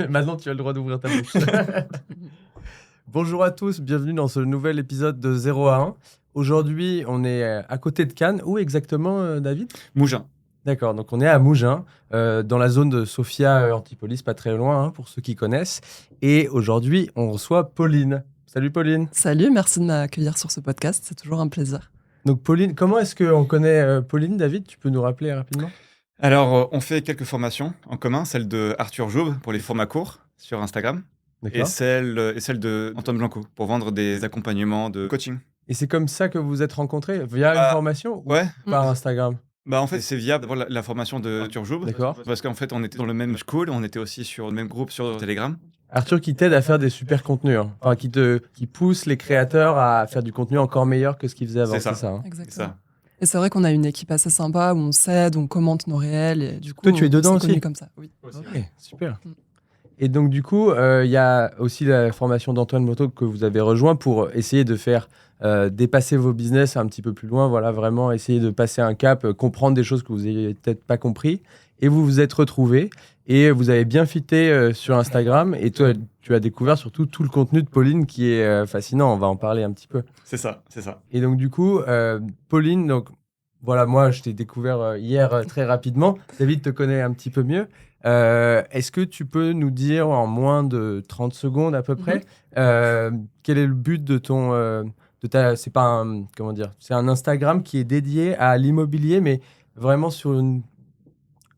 Maintenant, tu as le droit d'ouvrir ta bouche. Bonjour à tous, bienvenue dans ce nouvel épisode de 0 à 1. Aujourd'hui, on est à côté de Cannes. Où exactement, David? Mougins. D'accord, donc on est à Mougins, dans la zone de Sophia Antipolis, pas très loin, pour ceux qui connaissent. Et aujourd'hui, on reçoit Pauline. Salut Pauline. Salut, merci de m'accueillir sur ce podcast, c'est toujours un plaisir. Donc Pauline, comment est-ce qu'on connaît Pauline, David? Tu peux nous rappeler rapidement? Alors, on fait quelques formations en commun, celle de Arthur Joube pour les formats courts sur Instagram et D'accord. celle de Antoine Blanco pour vendre des accompagnements de coaching. Et c'est comme ça que vous vous êtes rencontrés? Via une formation ou Ouais, par Instagram? en fait, c'est via d'abord la formation de Arthur Joube. D'accord. Parce qu'en fait, on était dans le même school, on était aussi sur le même groupe sur Telegram. Arthur qui t'aide à faire des super contenus, hein. Enfin, qui pousse les créateurs à faire du contenu encore meilleur que ce qu'ils faisaient avant, C'est ça. c'est ça, hein. Exactement. Ça. Et c'est vrai qu'on a une équipe assez sympa où on s'aide, on commente nos réels et du coup, Toi, tu es dedans on s'est aussi? connus comme ça. Oui. Ok, super. Mm. Et donc, du coup, il y a aussi la formation d'Antoine Moto que vous avez rejoint pour essayer de faire dépasser vos business un petit peu plus loin. Voilà, vraiment essayer de passer un cap, comprendre des choses que vous n'avez peut-être pas compris. Et vous vous êtes retrouvés et vous avez bien fité sur Instagram. Et toi, tu as découvert surtout tout le contenu de Pauline qui est fascinant. On va en parler un petit peu. C'est ça, c'est ça. Et donc, du coup, Pauline, donc, voilà, moi, je t'ai découvert hier très rapidement. David te connaît un petit peu mieux. Est-ce que tu peux nous dire en moins de 30 secondes à peu près, quel est le but de ton... c'est pas un... Comment dire? C'est un Instagram qui est dédié à l'immobilier, mais vraiment sur une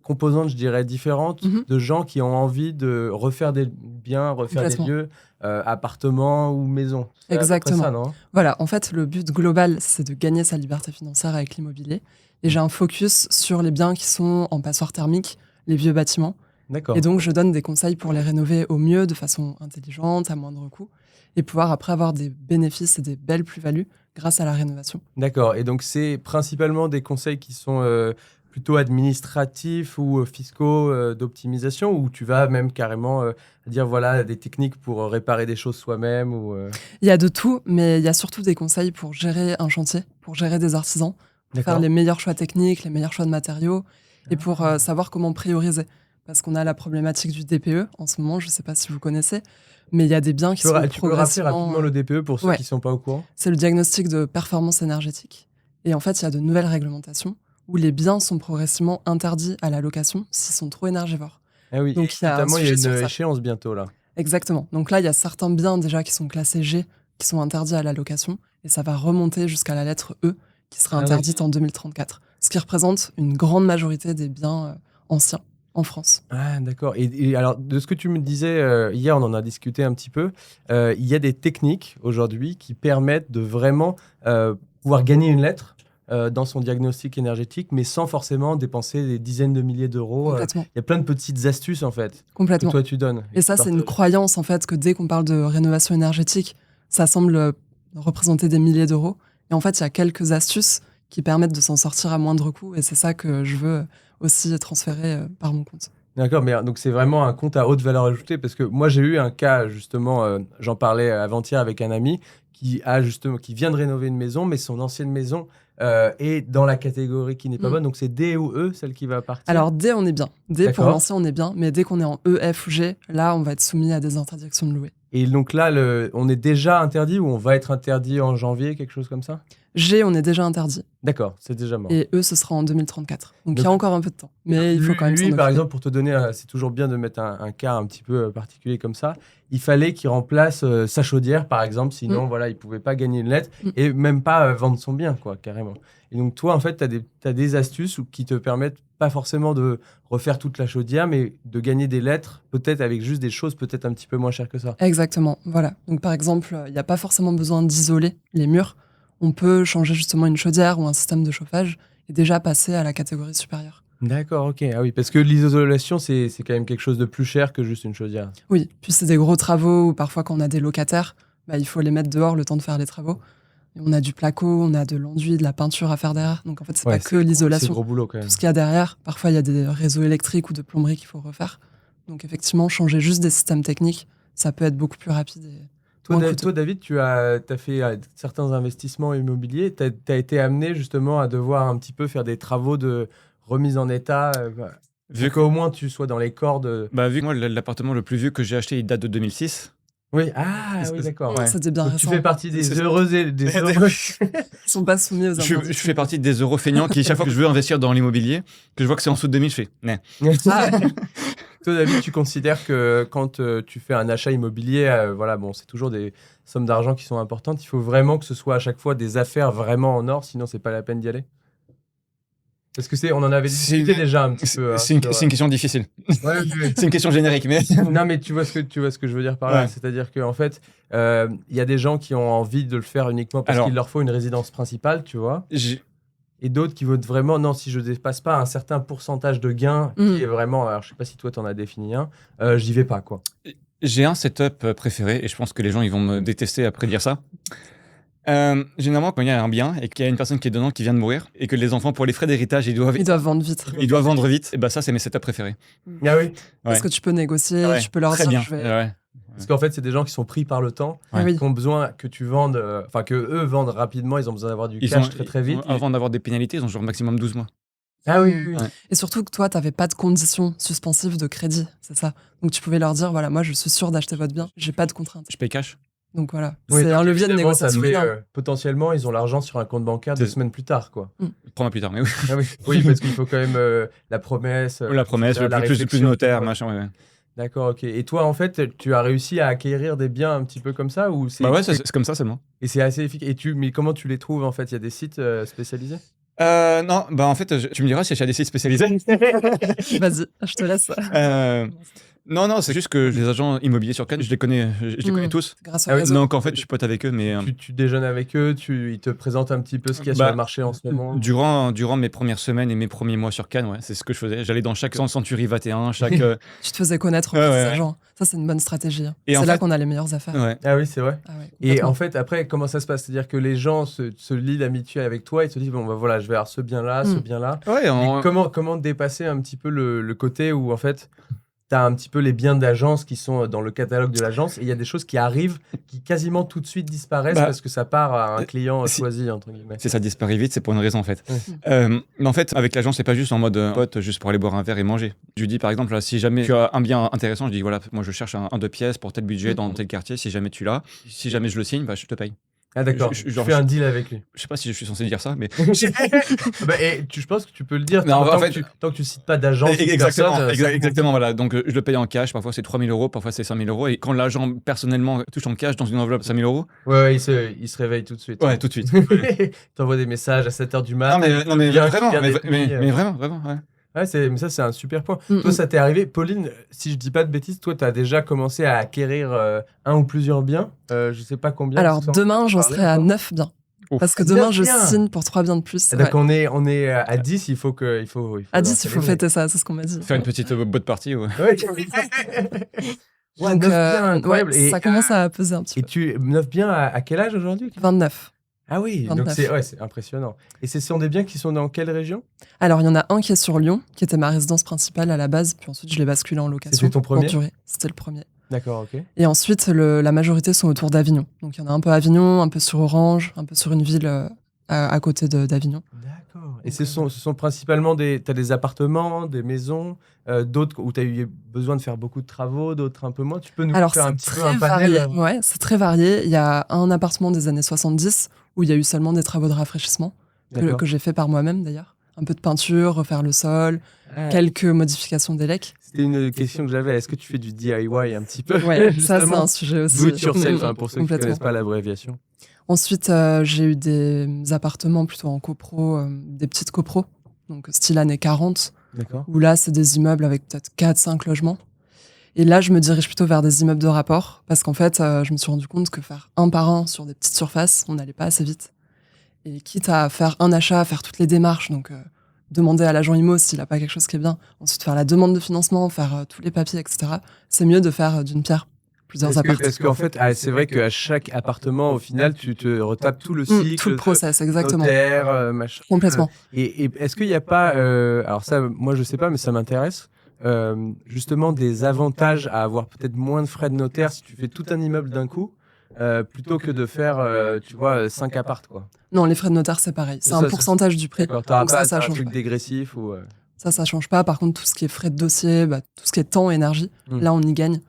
composante, je dirais, différente Mhm. de gens qui ont envie de refaire des biens, refaire des Complètement. lieux, appartements ou maisons. C'est à peu près Exactement. ça, non? Voilà, en fait, le but global, c'est de gagner sa liberté financière avec l'immobilier. Et j'ai un focus sur les biens qui sont en passoire thermique, les vieux bâtiments. D'accord. Et donc, je donne des conseils pour les rénover au mieux, de façon intelligente, à moindre coût, et pouvoir après avoir des bénéfices et des belles plus-values grâce à la rénovation. D'accord. Et donc, c'est principalement des conseils qui sont plutôt administratifs ou fiscaux d'optimisation, ou tu vas même carrément dire, voilà, des techniques pour réparer des choses soi-même ou, Il y a de tout, mais il y a surtout des conseils pour gérer un chantier, pour gérer des artisans, pour faire D'accord. les meilleurs choix techniques, les meilleurs choix de matériaux, et pour savoir comment prioriser. Parce qu'on a la problématique du DPE en ce moment, je ne sais pas si vous connaissez, mais il y a des biens qui sont Tu peux rappeler rapidement progressivement... le DPE pour ceux Ouais. qui ne sont pas au courant? C'est le diagnostic de performance énergétique. Et en fait, il y a de nouvelles réglementations où les biens sont progressivement interdits à la location s'ils sont trop énergivores. Ah oui, Donc, il y a un notamment, il y a sujet sur une ça. échéance bientôt, là. Exactement. Donc là, il y a certains biens déjà qui sont classés G, qui sont interdits à la location, et ça va remonter jusqu'à la lettre E, qui sera Ah oui. interdite en 2034. Ce qui représente une grande majorité des biens anciens en France. Ah, d'accord. Et alors, de ce que tu me disais hier, on en a discuté un petit peu, il y a des techniques aujourd'hui qui permettent de vraiment pouvoir gagner une lettre dans son diagnostic énergétique, mais sans forcément dépenser des dizaines de milliers d'euros. Complètement. Il y a plein de petites astuces, en fait, que Complètement. toi, tu donnes. Et ça, c'est une croyance, en fait, que dès qu'on parle de rénovation énergétique, ça semble représenter des milliers d'euros. Et en fait, il y a quelques astuces qui permettent de s'en sortir à moindre coût. Et c'est ça que je veux aussi transférer par mon compte. D'accord, mais donc c'est vraiment un compte à haute valeur ajoutée parce que moi j'ai eu un cas justement, j'en parlais avant-hier avec un ami qui vient de rénover une maison, mais son ancienne maison est dans la catégorie qui n'est pas bonne, donc c'est D ou E, celle qui va partir. Alors D, on est bien. D, pour D'accord. l'ancien, on est bien. Mais dès qu'on est en E, F ou G, là, on va être soumis à des interdictions de louer. Et donc là, on est déjà interdit ou on va être interdit en janvier, quelque chose comme ça? G, on est déjà interdit. D'accord, c'est déjà mort. Et E, ce sera en 2034. Donc il y a Donc, encore un peu de temps. Mais il faut quand même s'en Lui, par occuper. exemple, pour te donner, c'est toujours bien de mettre un cas un petit peu particulier comme ça, il fallait qu'il remplace sa chaudière, par exemple, sinon, voilà, il pouvait pas gagner une lettre et même pas vendre son bien, quoi, carrément. Et donc, toi, en fait, tu as des astuces qui te permettent pas forcément de refaire toute la chaudière, mais de gagner des lettres, peut-être avec juste des choses peut-être un petit peu moins chères que ça. Exactement, voilà. Donc par exemple, il n'y a pas forcément besoin d'isoler les murs. On peut changer justement une chaudière ou un système de chauffage et déjà passer à la catégorie supérieure. D'accord, ok. Ah oui, parce que l'isolation, c'est quand même quelque chose de plus cher que juste une chaudière. Oui, puis c'est des gros travaux ou parfois quand on a des locataires, il faut les mettre dehors le temps de faire les travaux. Et on a du placo, on a de l'enduit, de la peinture à faire derrière. Donc en fait, c'est pas que C'est l'isolation. gros boulot quand même. Tout ce qu'il y a derrière, parfois il y a des réseaux électriques ou de plomberie qu'il faut refaire. Donc effectivement, changer juste des systèmes techniques, ça peut être beaucoup plus rapide. Et Toi, moins coûteux. David, tu as fait certains investissements immobiliers. Tu as été amené justement à devoir un petit peu faire des travaux de remise en état. Vu qu'au moins tu sois dans les cordes. vu que moi, l'appartement le plus vieux que j'ai acheté, il date de 2006. Oui, oui, d'accord. Ouais. C'était bien Donc, récent. tu fais partie des C'est- heureux. Ils sont pas soumis aux Je interdictions. fais partie des euros feignants qui, chaque fois que je veux investir dans l'immobilier, que je vois que c'est en dessous de 2000, je fais né. Ah, Toi, David, tu considères que quand tu fais un achat immobilier, voilà, bon, c'est toujours des sommes d'argent qui sont importantes. Il faut vraiment que ce soit à chaque fois des affaires vraiment en or, sinon c'est pas la peine d'y aller. Parce que on en avait discuté déjà un petit peu. C'est une question difficile. Ouais, oui. C'est une question générique, mais. Non, mais tu vois ce que je veux dire par là. Ouais. C'est-à-dire qu'en fait, il y a des gens qui ont envie de le faire uniquement parce Alors- qu'il leur faut une résidence principale, tu vois. J'ai- Et d'autres qui votent vraiment, non, si je dépasse pas un certain pourcentage de gains, qui est vraiment, alors je sais pas si toi t'en as défini un, j'y vais pas, quoi. J'ai un setup préféré et je pense que les gens ils vont me détester après dire ça. Généralement, quand il y a un bien et qu'il y a une personne qui est dedans qui vient de mourir et que les enfants, pour les frais d'héritage, ils doivent vendre vite. vendre vite, et bah ça, c'est mes setups préférés. Ah oui. Parce Ouais. que tu peux négocier, Ouais, tu peux leur très dire bien. je vais. Ouais. Parce qu'en fait, c'est des gens qui sont pris par le temps, Ah oui. qui ont besoin que tu vendes, enfin que eux vendent rapidement, ils ont besoin d'avoir du Ils cash ont- très très vite. Avant d'avoir des pénalités, ils ont genre maximum 12 mois. Ah oui, oui, oui. Ouais. Et surtout que toi, tu n'avais pas de conditions suspensives de crédit, c'est ça. Donc tu pouvais leur dire voilà, moi je suis sûr d'acheter votre bien, j'ai pas de contraintes. Je paye cash. Donc voilà, Oui, c'est donc un levier de évidemment, ça négociation. fait, bien. potentiellement, ils ont l'argent sur un compte bancaire 2 C'est- semaines plus tard, quoi. 3 mois plus tard, mais oui. Ah oui. Oui, parce qu'il faut quand même la promesse. La promesse, etc., la plus de réflexion, notaire, ouais. machin. Ouais. D'accord, ok. Et toi, en fait, tu as réussi à acquérir des biens un petit peu comme ça ou Bah ouais, c'est comme ça seulement. Et c'est assez efficace. Mais comment tu les trouves en fait? Il y a des sites spécialisés? Non, bah en fait, tu me diras si j'ai des sites spécialisés. Vas-y, je te laisse. Non, c'est juste que les agents immobiliers sur Cannes, je les connais, je les connais tous. Grâce au Ah oui, réseau. Donc en fait, je suis pote avec eux, mais Tu déjeunes avec eux, ils te présentent un petit peu ce qu'il y a sur Bah, le marché en ce moment. durant mes premières semaines et mes premiers mois sur Cannes, ouais, c'est ce que je faisais. J'allais dans chaque Century 21, chaque. Tu te faisais connaître Ouais, par ouais, ces ouais. agents. Ça, c'est une bonne stratégie. hein. Et en C'est là fait- qu'on a les meilleures affaires. Ouais. Ah oui, c'est vrai. Ah ouais, Et complètement. en fait, après, comment ça se passe? C'est-à-dire que les gens se lient l'amitié avec toi et te disent bon, bah voilà, je vais avoir ce bien-là, ce Mm. bien-là. Ouais, Et en- comment dépasser un petit peu le côté où en fait tu as un petit peu les biens d'agence qui sont dans le catalogue de l'agence et il y a des choses qui arrivent qui quasiment tout de suite disparaissent Bah, parce que ça part à un client si- choisi entre guillemets. c'est ça disparaît vite, c'est pour une raison en fait. Ouais. Mais en fait, avec l'agent, c'est pas juste en mode pote, juste pour aller boire un verre et manger. Je lui dis par exemple, là, si jamais tu as un bien intéressant, je dis voilà, moi je cherche un 2 pièces pour tel budget dans tel quartier, si jamais tu l'as, si jamais je le signe, bah, je te paye. Ah d'accord. Je- Je genre, fais un deal avec lui. Je sais pas si je suis censé dire ça, mais. Bah, et je pense que tu peux le dire Non, tant, en fait- tant que tu cites pas d'agence. ou de Exactement, personne, exactement, voilà. Donc je le paye en cash, parfois c'est 3 000 euros, parfois c'est 5 000 euros. Et quand l'agent personnellement touche en cash dans une enveloppe 5 000 euros, Ouais, il se réveille tout de suite. ouais, tout de suite. T'envoies des messages à 7h du matin. Non, mais bien vraiment, qui vient mais, d'être mais- mis, mais vraiment, ouais. Ouais, mais ça, c'est un super point. Mm, Toi, mm. ça t'est arrivé. Pauline, si je dis pas de bêtises, toi, tu as déjà commencé à acquérir un ou plusieurs biens. Je sais pas combien. Alors, parce que ça, on demain, j'en parlait serai à encore. 9 biens. Ouf. Parce que demain, 9 je biens. signe pour 3 biens de plus. Ah, donc, Ouais. on est à 10, il faut que. À 10, il faut célébrer. fêter ça, c'est ce qu'on m'a dit. Faire une petite botte party. Ouais. Ouais, Ouais, Donc, 9 biens, incroyable. ouais, et ça commence à peser un petit et peu. 9 biens à quel âge aujourd'hui? 29. Ah oui, donc 29. c'est impressionnant. Et ce sont des biens qui sont dans quelle région? Alors, il y en a un qui est sur Lyon, qui était ma résidence principale à la base, puis ensuite je l'ai basculé en location. C'était ton premier? En durée. C'était le premier. D'accord, ok. Et ensuite, la majorité sont autour d'Avignon. Donc, il y en a un peu à Avignon, un peu sur Orange, un peu sur une ville à côté d'Avignon. D'accord. Et ce sont principalement t'as des appartements, des maisons, d'autres où tu as eu besoin de faire beaucoup de travaux, d'autres un peu moins. Tu peux nous Alors, faire un c'est petit peu très un panel? varié. Ouais, c'est très varié. Il y a un appartement des années 70 où il y a eu seulement des travaux de rafraîchissement D'accord. que j'ai fait par moi-même d'ailleurs. Un peu de peinture, refaire le sol, Ah, quelques modifications des lecs. C'était une question que j'avais. Est-ce que tu fais du DIY un petit peu? Ouais, ça c'est Justement. un sujet aussi. Do it yourself, Mm, hein, pour ceux qui ne complètement. connaissent pas l'abréviation. Ensuite, j'ai eu des appartements plutôt en copro, des petites copros, donc style années 40, D'accord. où là, c'est des immeubles avec peut-être 4-5 logements. Et là, je me dirige plutôt vers des immeubles de rapport, parce qu'en fait, je me suis rendu compte que faire un par un sur des petites surfaces, on n'allait pas assez vite. Et quitte à faire un achat, à faire toutes les démarches, donc demander à l'agent IMO s'il n'a pas quelque chose qui est bien, ensuite faire la demande de financement, faire tous les papiers, etc., c'est mieux de faire d'une pierre plusieurs appartements. Parce qu'en fait, c'est vrai qu'à chaque appartement, au final, tu te retapes tout le Mm, cycle. tout le process, exactement. Notaire, machin. Complètement. Et est-ce qu'il n'y a pas, alors ça, moi je sais pas, mais ça m'intéresse, justement des avantages à avoir peut-être moins de frais de notaire si tu fais tout un immeuble d'un coup, plutôt que de faire, tu vois, 5 appartes, quoi. Non, les frais de notaire, c'est pareil. C'est Ça, un ça, pourcentage du prix. D'accord, t'auras Donc pas ça un change truc pas. dégressif ou. Ça change pas. Par contre, tout ce qui est frais de dossier, tout ce qui est temps, énergie, là, on y gagne.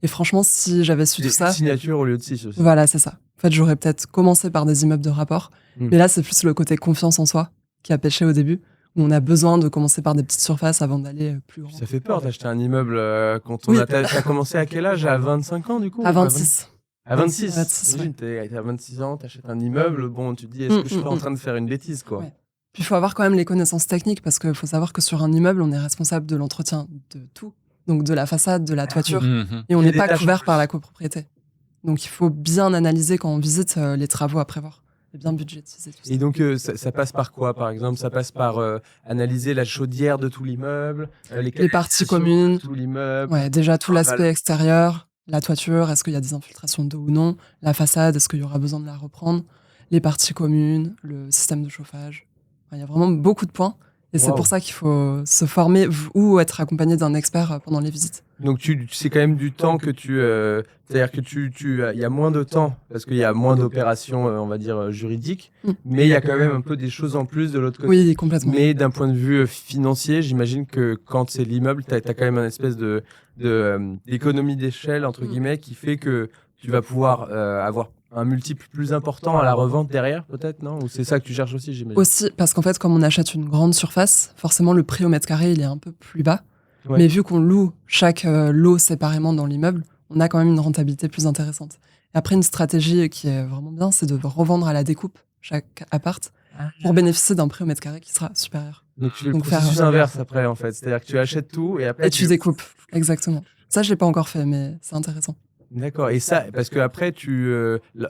Et franchement, si j'avais su tout ça... Signature au lieu de 6 aussi. Voilà, c'est ça. En fait, j'aurais peut-être commencé par des immeubles de rapport. Mais là, c'est plus le côté confiance en soi qui a pêché au début, où on a besoin de commencer par des petites surfaces avant d'aller plus grand. Ça fait peur d'acheter un immeuble quand on t'as commencé à quel âge? À 25 ans, du coup? À 26. À 26. 26, ouais. T'es à 26 ans, t'achètes un immeuble, bon, tu te dis, est-ce que je suis en train de faire une bêtise, quoi? Ouais. Puis il faut avoir quand même les connaissances techniques, parce qu'il faut savoir que sur un immeuble, on est responsable de l'entretien de tout. Donc de la façade, de la toiture, et on n'est pas couvert par la copropriété. Donc il faut bien analyser quand on visite les travaux à prévoir, et bien budgétiser tout ça. Et donc ça passe par quoi, par exemple? Ça passe par analyser la chaudière de tout l'immeuble, les parties communes, de tout l'immeuble. Ouais, déjà tout l'aspect extérieur, la toiture, est-ce qu'il y a des infiltrations d'eau ou non, la façade, est-ce qu'il y aura besoin de la reprendre, les parties communes, le système de chauffage. Enfin, il y a vraiment beaucoup de points. Et c'est pour ça qu'il faut se former ou être accompagné d'un expert pendant les visites. Donc c'est quand même du temps que c'est-à-dire que il y a moins de temps parce qu'il y a moins d'opérations, on va dire juridiques, mais il y a quand même un peu des choses en plus de l'autre côté. Oui, complètement. Mais d'un point de vue financier, j'imagine que quand c'est l'immeuble, t'as quand même une espèce d'économie d'échelle entre guillemets qui fait que tu vas pouvoir avoir un multiple plus important à la revente derrière, peut-être, non? Ou c'est ça que tu cherches aussi, j'imagine? Aussi, parce qu'en fait, comme on achète une grande surface, forcément, le prix au mètre carré, il est un peu plus bas. Ouais. Mais vu qu'on loue chaque lot séparément dans l'immeuble, on a quand même une rentabilité plus intéressante. Et après, une stratégie qui est vraiment bien, c'est de revendre à la découpe chaque appart pour bénéficier d'un prix au mètre carré qui sera supérieur. Donc tu fais le processus inverse après, en fait. C'est-à-dire que tu achètes tout et après... Et tu découpes, exactement. Ça, je l'ai pas encore fait, mais c'est intéressant. D'accord. Et ça, parce que après,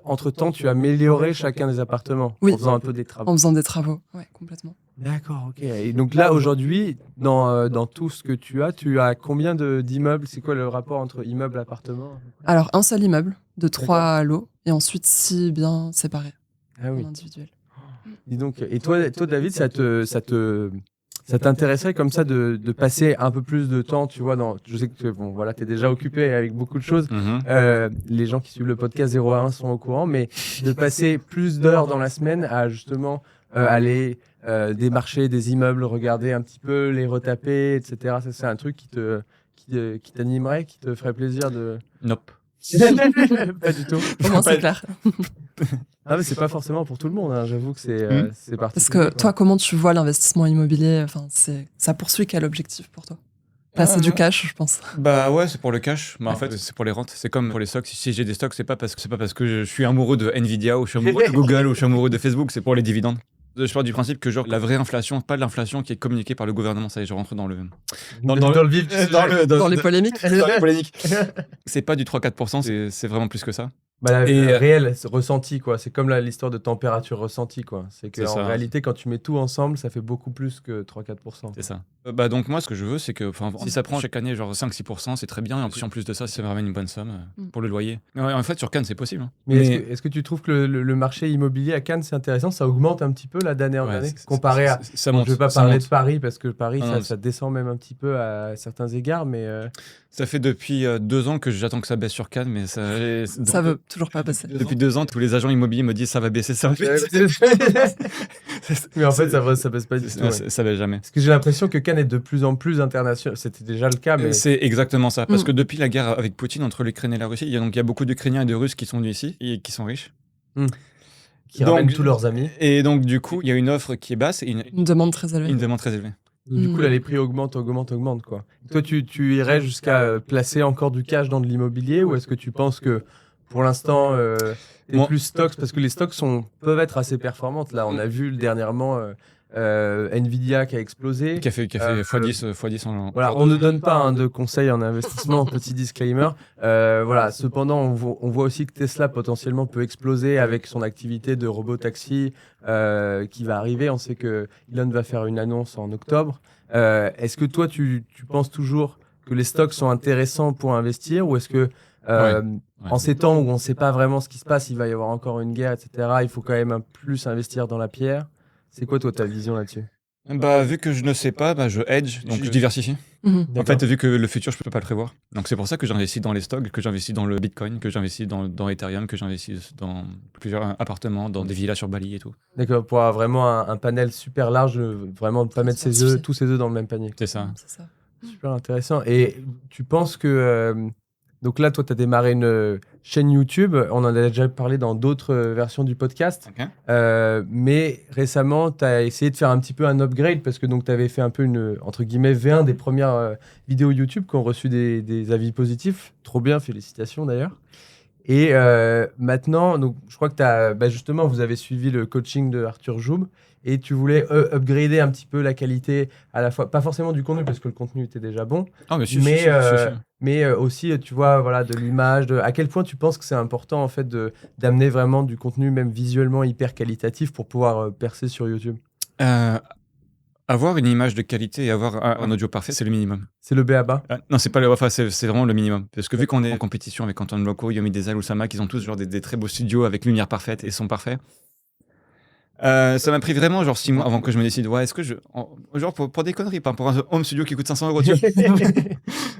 entre-temps, tu as amélioré chacun des appartements en faisant un peu des travaux. En faisant des travaux, ouais, complètement. D'accord, ok. Et donc là, aujourd'hui, dans tout ce que tu as combien d'immeubles? C'est quoi le rapport entre immeuble et appartement? Alors, un seul immeuble de 3 lots et ensuite 6 bien séparés, en individuel. Dis donc, et toi David, ça t'intéresserait comme ça de passer un peu plus de temps, tu vois, je sais que bon, voilà, t'es déjà occupé avec beaucoup de choses. Les gens qui suivent le podcast 0 à 1 sont au courant, mais de passer plus d'heures dans la semaine à justement aller démarcher des immeubles, regarder un petit peu, les retaper, etc. Ça, c'est un truc qui t'animerait, qui te ferait plaisir de... Nope. Pas du tout. Comment c'est clair. Ah mais c'est pas forcément pour tout le monde, hein. J'avoue que c'est particulier. Parce que toi, comment tu vois l'investissement immobilier? Enfin, ça poursuit quel objectif pour toi? C'est du cash, je pense. Bah ouais, c'est pour le cash. Bah en fait, c'est pour les rentes. C'est comme pour les stocks. Si j'ai des stocks, c'est pas parce que je suis amoureux de Nvidia ou je suis amoureux de Google ou je suis amoureux de Facebook, c'est pour les dividendes. Je pars du principe que genre la vraie inflation, pas l'inflation qui est communiquée par le gouvernement, ça y est, je rentre dans le vif du sujet. Dans les polémiques. Dans les polémiques. C'est pas du 3-4%, c'est vraiment plus que ça. Bah, réel, c'est ressenti, quoi. C'est comme l'histoire de température ressentie, quoi. C'est qu'en réalité, quand tu mets tout ensemble, ça fait beaucoup plus que 3-4%. C'est ça. Bah donc moi, ce que je veux, c'est que si ça prend chaque année genre 5-6%, c'est très bien. Et en plus de ça, ça me ramène une bonne somme pour le loyer. Mais en fait, sur Cannes, c'est possible. Hein. Mais est-ce que tu trouves que le marché immobilier à Cannes, c'est intéressant? Ça augmente un petit peu là d'année en année comparé à... Ça monte, je ne vais pas parler de Paris, parce que Paris, non, ça descend même un petit peu à certains égards, mais... Ça fait depuis 2 ans que j'attends que ça baisse sur Cannes, mais ça veut toujours pas passer. Depuis 2 ans, tous les agents immobiliers me disent ça va baisser, ça va baisser. Mais en fait, ça baisse pas du tout. Ça baisse jamais. Parce que j'ai l'impression que Cannes est de plus en plus international. C'était déjà le cas, mais... C'est exactement ça. Parce que depuis la guerre avec Poutine entre l'Ukraine et la Russie, il y a beaucoup d'Ukrainiens et de Russes qui sont venus ici et qui sont riches. Qui ramènent tous leurs amis. Et donc, du coup, il y a une offre qui est basse et une demande très élevée. Une demande très élevée. Donc, du coup, là, les prix augmentent, quoi. Toi, tu irais jusqu'à placer encore du cash dans de l'immobilier, ou est-ce que tu penses que, pour l'instant, t'es plus stocks, parce que les stocks peuvent être assez performantes. Là, on a vu dernièrement Nvidia qui a explosé. Qui a fait x10 en... Voilà, on ne donne pas de conseils en investissement, petit disclaimer. Voilà, cependant, on voit aussi que Tesla potentiellement peut exploser avec son activité de robot-taxi qui va arriver. On sait que Elon va faire une annonce en octobre. Est-ce que toi, tu penses toujours que les stocks sont intéressants pour investir, ou est-ce que en ces temps où on ne sait pas vraiment ce qui se passe, il va y avoir encore une guerre, etc., il faut quand même plus investir dans la pierre? C'est quoi, toi, ta vision là-dessus? Bah, vu que je ne sais pas, bah, je hedge, donc je diversifie. Mhm. En fait, vu que le futur, je peux pas le prévoir. Donc c'est pour ça que j'investis dans les stocks, que j'investis dans le Bitcoin, que j'investis dans Ethereum, que j'investis dans plusieurs appartements, dans des villas sur Bali et tout. D'accord, pour avoir vraiment un panel super large, vraiment pas mettre tous ses œufs dans le même panier. C'est ça. C'est ça. Super intéressant. Et tu penses que... donc là, toi, tu as démarré une chaîne YouTube. On en a déjà parlé dans d'autres versions du podcast. Ok. Mais récemment, tu as essayé de faire un petit peu un upgrade parce que tu avais fait un peu une, entre guillemets, V1 des premières vidéos YouTube qui ont reçu des avis positifs. Trop bien, félicitations d'ailleurs. Et maintenant, donc, je crois que justement, vous avez suivi le coaching de Arthur Joub et tu voulais upgrader un petit peu la qualité, à la fois, pas forcément du contenu parce que le contenu était déjà bon, Ah, mais mais aussi, tu vois, voilà, de l'image. À quel point tu penses que c'est important en fait d'amener vraiment du contenu, même visuellement hyper qualitatif, pour pouvoir percer sur YouTube? Avoir une image de qualité et avoir un audio parfait, c'est le minimum. C'est le b.a.-ba? Non, c'est pas c'est vraiment le minimum. Parce que vu qu'on est en compétition avec Antoine Bloco, Yomi Desal ou Sama, qui ont tous genre des très beaux studios avec lumière parfaite et son parfait. Ça m'a pris vraiment genre 6 mois avant que je me décide. Ouais, est-ce que genre pour des conneries, pas pour un home studio qui coûte 500 €. Tu vois.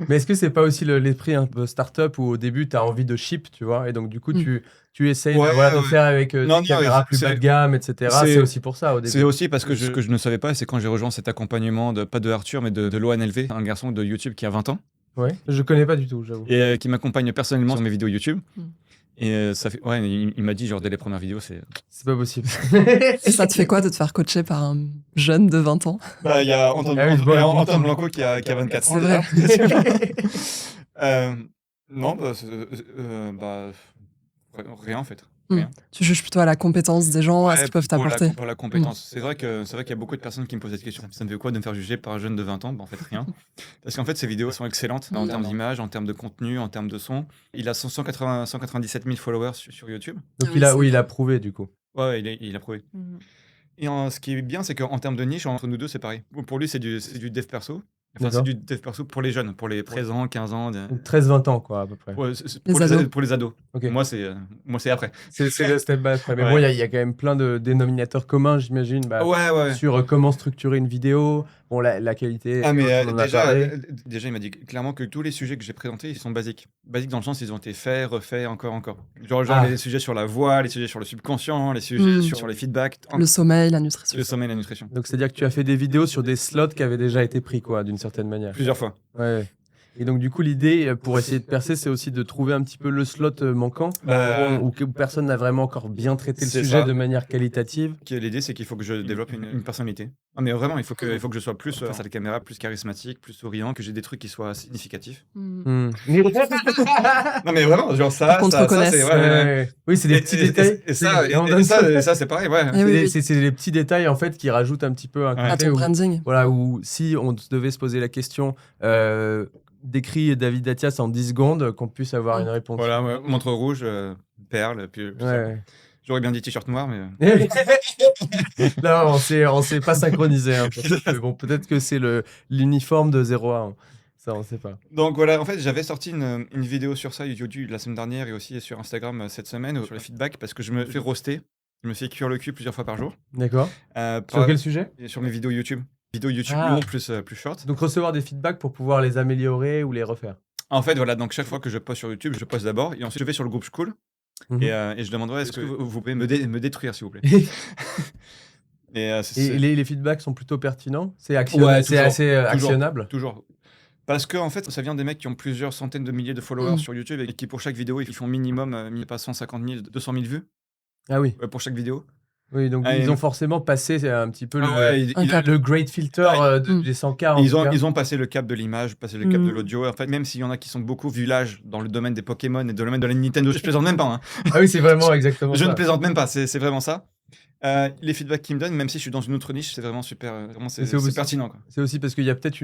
Mais est-ce que c'est pas aussi l'esprit un peu start-up où au début tu as envie de ship, tu vois, et donc du coup tu essayes de faire avec des caméras plus bas de gamme, etc. C'est aussi pour ça au début. C'est aussi parce que ce que je ne savais pas, c'est quand j'ai rejoint cet accompagnement pas de Arthur, mais de l'ONLV, un garçon de YouTube qui a 20 ans. Ouais, je connais pas du tout, j'avoue. Et qui m'accompagne personnellement sur mes vidéos YouTube. Et ça fait, il m'a dit, genre, dès les premières vidéos, c'est pas possible. Et ça te fait quoi de te faire coacher par un jeune de 20 ans? Bah, il y a Antoine Blanco qui a 24 ans. C'est vrai. Non, rien en fait. Rien. Tu juges plutôt à la compétence des gens, à ce qu'ils peuvent t'apporter. Pour la compétence. C'est vrai qu'il y a beaucoup de personnes qui me posent cette question. Ça me fait quoi de me faire juger par un jeune de 20 ans? Bah, en fait, rien. Parce qu'en fait, ces vidéos sont excellentes en termes d'image, en termes de contenu, en termes de son. Il a 197 000 followers sur YouTube. Donc il a prouvé du coup. Ouais, il a prouvé. Et ce qui est bien, c'est qu'en termes de niche, entre nous deux, c'est pareil. Pour lui, c'est du dev perso. Enfin, c'est du dev perso pour les jeunes, pour les 13 ans, 15 ans. 13-20 ans, quoi, à peu près. Pour les ados. Okay. Moi, c'est après. C'est le step by step. Mais bon, il y a quand même plein de dénominateurs communs, j'imagine, sur comment structurer une vidéo, bon, la qualité. Ah, mais déjà, il m'a dit clairement que tous les sujets que j'ai présentés, ils sont basiques. Basiques dans le sens, ils ont été faits, refaits, encore. Genre les sujets sur la voix, les sujets sur le subconscient, les sujets sur les feedbacks. Le sommeil, la nutrition. Le sommeil, la nutrition. Donc, c'est-à-dire que tu as fait des vidéos sur des slots qui avaient déjà été pris, quoi, d'une certaine manière. Plusieurs fois. Ouais. Et donc, du coup, l'idée, pour essayer de percer, c'est aussi de trouver un petit peu le slot manquant, où personne n'a vraiment encore bien traité le sujet de manière qualitative. L'idée, c'est qu'il faut que je développe une personnalité. Non, mais vraiment, il faut que je sois plus face à la caméra, plus charismatique, plus souriant, que j'ai des trucs qui soient significatifs. Non, mais vraiment, genre ça, c'est... Oui, c'est des petits détails. Et ça, c'est pareil, ouais. C'est les petits détails, en fait, qui rajoutent un petit peu un côté à ton branding. Voilà, où si on devait se poser la question... décrit David Attias en 10 secondes, qu'on puisse avoir une réponse. Voilà, montre rouge, perle, puis j'aurais bien dit t-shirt noir, mais... Là, on s'est pas synchronisé. Hein, bon, peut-être que c'est l'uniforme de 0 à 1. Ça, on sait pas. Donc voilà, en fait, j'avais sorti une vidéo sur ça, YouTube, la semaine dernière, et aussi sur Instagram cette semaine, sur les feedbacks, parce que je me fais roaster, je me fais cuire le cul plusieurs fois par jour. D'accord. Sur quel sujet? Sur mes vidéos YouTube. Vidéos YouTube longues plus short. Donc recevoir des feedbacks pour pouvoir les améliorer ou les refaire. En fait, voilà, donc chaque fois que je poste sur YouTube, je poste d'abord, et ensuite je vais sur le groupe School, et je demanderai est-ce que vous pouvez me détruire, s'il vous plaît. Et les feedbacks sont plutôt pertinents? C'est assez actionnable? Toujours. Parce que en fait, ça vient des mecs qui ont plusieurs centaines de milliers de followers sur YouTube et qui pour chaque vidéo, ils font minimum, pas 150 000, 200 000 vues. Ah oui. Pour chaque vidéo. Oui, donc ils ont forcément passé un petit peu le great filter des 100K. Ils ont passé le cap de l'image, passé le cap de l'audio. En fait, même s'il y en a qui sont beaucoup vu l'âge dans le domaine des Pokémon et dans le domaine de la Nintendo, je plaisante même pas. Hein. Ah oui, c'est vraiment exactement ça. Je ne plaisante même pas, c'est vraiment ça. Les feedbacks qu'ils me donnent, même si je suis dans une autre niche, c'est vraiment super, c'est pertinent. Quoi. C'est aussi parce qu'il y a peut-être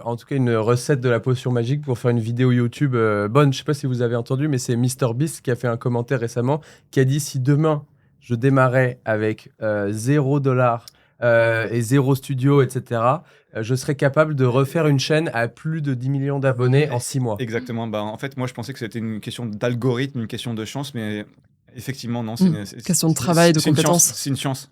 en tout cas une recette de la potion magique pour faire une vidéo YouTube bonne. Je sais pas si vous avez entendu, mais c'est MrBeast qui a fait un commentaire récemment qui a dit si demain je démarrais avec $0 et 0 studio, etc., je serais capable de refaire une chaîne à plus de 10 millions d'abonnés en 6 mois. Exactement. En fait, moi, je pensais que c'était une question d'algorithme, une question de chance, mais effectivement, non. C'est une question de travail, de compétences. C'est une chance.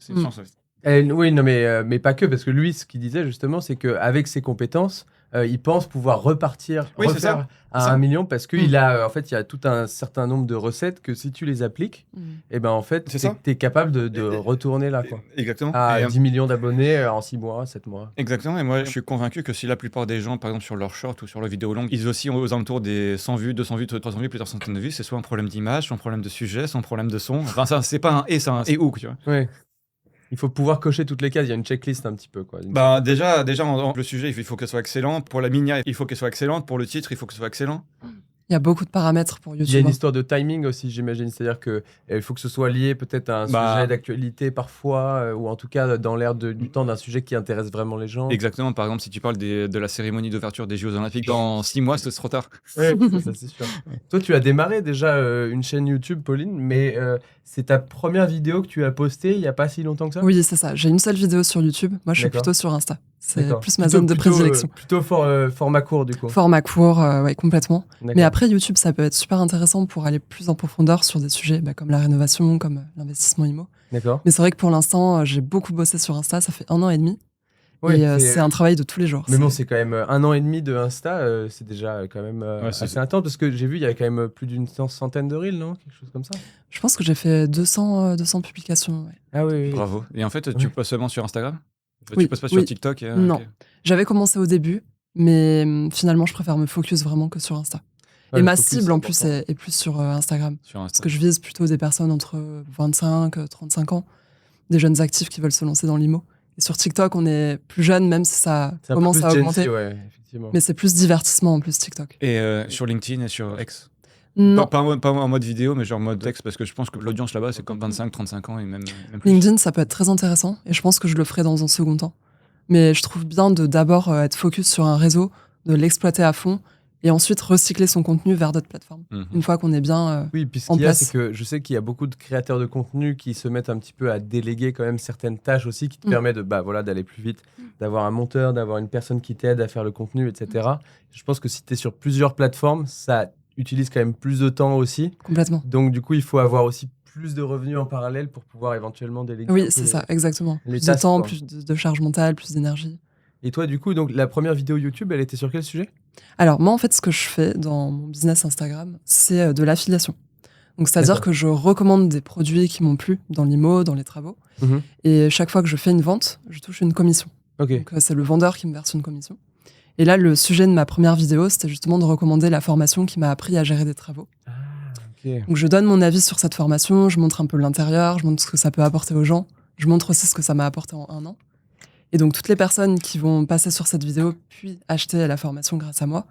Oui, non, mais pas que, parce que lui, ce qu'il disait justement, c'est qu'avec ses compétences, il pense pouvoir repartir, Oui, c'est refaire ça. à Ça. 1 million, parce qu'il a, en fait, il y a tout un certain nombre de recettes que si tu les appliques, et ben en fait, C'est ça. t'es capable de retourner là, quoi. Exactement. À Et, 10 millions d'abonnés en 6 mois, 7 mois. exactement. Et moi, je suis convaincu que si la plupart des gens, par exemple sur leurs shorts ou sur leurs vidéos longues, ils oscillent aux alentours des 100 vues, 200 vues, 300 vues, plusieurs centaines de vues, c'est soit un problème d'image, soit un problème de sujet, soit un problème de son. Enfin, ça, c'est pas un et, c'est un et ou, tu vois. Oui. Il faut pouvoir cocher toutes les cases. Il y a une checklist un petit peu, quoi. Bah, déjà, le sujet, il faut qu'elle soit excellente. Pour la miniature, il faut qu'elle soit excellente. Pour le titre, il faut que ce soit excellent. Il y a beaucoup de paramètres pour Il y a YouTube. une histoire de timing aussi, j'imagine. C'est-à-dire qu'il faut que ce soit lié peut-être à un sujet d'actualité parfois, ou en tout cas dans l'air du temps d'un sujet qui intéresse vraiment les gens. Exactement. Par exemple, si tu parles de la cérémonie d'ouverture des Jeux Olympiques dans 6 mois, c'est trop tard. Ouais, ça c'est sûr. Toi, tu as démarré déjà une chaîne YouTube, Pauline, mais c'est ta première vidéo que tu as postée il n'y a pas si longtemps que ça? Oui, c'est ça. J'ai une seule vidéo sur YouTube. Moi, je suis D'accord. plutôt sur Insta. C'est D'accord. plus ma zone de prédilection. Plutôt format court, du coup. Format court, ouais, complètement. D'accord. Mais après, YouTube, ça peut être super intéressant pour aller plus en profondeur sur des sujets comme la rénovation, comme l'investissement IMO. D'accord. Mais c'est vrai que pour l'instant, j'ai beaucoup bossé sur Insta. Ça fait 1 an et demi. Ouais, et c'est un travail de tous les jours. Mais bon, c'est quand même 1 an et demi de Insta, c'est déjà quand même assez intense, parce que j'ai vu, il y a quand même plus d'une centaine de reels, non? Quelque chose comme ça. Je pense que j'ai fait 200 publications. Ouais. Ah oui, oui. Bravo. Et en fait, tu postes seulement sur Instagram? Oui, Tu postes pas sur TikTok? Non. Ok. J'avais commencé au début, mais finalement, je préfère me focus vraiment que sur Insta. Ouais, et le ma focus, cible, c'est en plus, important. est plus sur Instagram. Sur Parce Insta. que je vise plutôt des personnes entre 25 et 35 ans, des jeunes actifs qui veulent se lancer dans l'IMO. Et sur TikTok, on est plus jeune, même si ça C'est un peu commence plus à Gen augmenter. Z, ouais, effectivement. Mais c'est plus divertissement en plus, TikTok. Et sur LinkedIn et sur X? Non. Pas en mode vidéo, mais genre en mode texte, parce que je pense que l'audience là-bas, c'est comme 25-35 ans et même plus. LinkedIn, ça peut être très intéressant, et je pense que je le ferai dans un second temps. Mais je trouve bien de d'abord être focus sur un réseau, de l'exploiter à fond, et ensuite recycler son contenu vers d'autres plateformes. Une fois qu'on est bien Oui, puis ce en qu'il y a, place. c'est que je sais qu'il y a beaucoup de créateurs de contenu qui se mettent un petit peu à déléguer quand même certaines tâches aussi, qui te permettent d'aller plus vite, d'avoir un monteur, d'avoir une personne qui t'aide à faire le contenu, etc. Je pense que si tu es sur plusieurs plateformes, ça utilise quand même plus de temps aussi. Complètement. Donc du coup, il faut avoir aussi plus de revenus en parallèle pour pouvoir éventuellement déléguer. Oui, c'est ça, exactement. Plus de temps, plus de charge mentale, plus d'énergie. Et toi, du coup, donc la première vidéo YouTube, elle était sur quel sujet? Alors, moi, en fait, ce que je fais dans mon business Instagram, c'est de l'affiliation. Donc, c'est-à-dire que je recommande des produits qui m'ont plu dans l'IMO, dans les travaux. Et chaque fois que je fais une vente, je touche une commission. Okay. Donc, c'est le vendeur qui me verse une commission. Et là, le sujet de ma première vidéo, c'était justement de recommander la formation qui m'a appris à gérer des travaux. Okay. Donc, je donne mon avis sur cette formation, je montre un peu l'intérieur, je montre ce que ça peut apporter aux gens, je montre aussi ce que ça m'a apporté en 1 an. Et donc, toutes les personnes qui vont passer sur cette vidéo puis acheter la formation grâce à moi,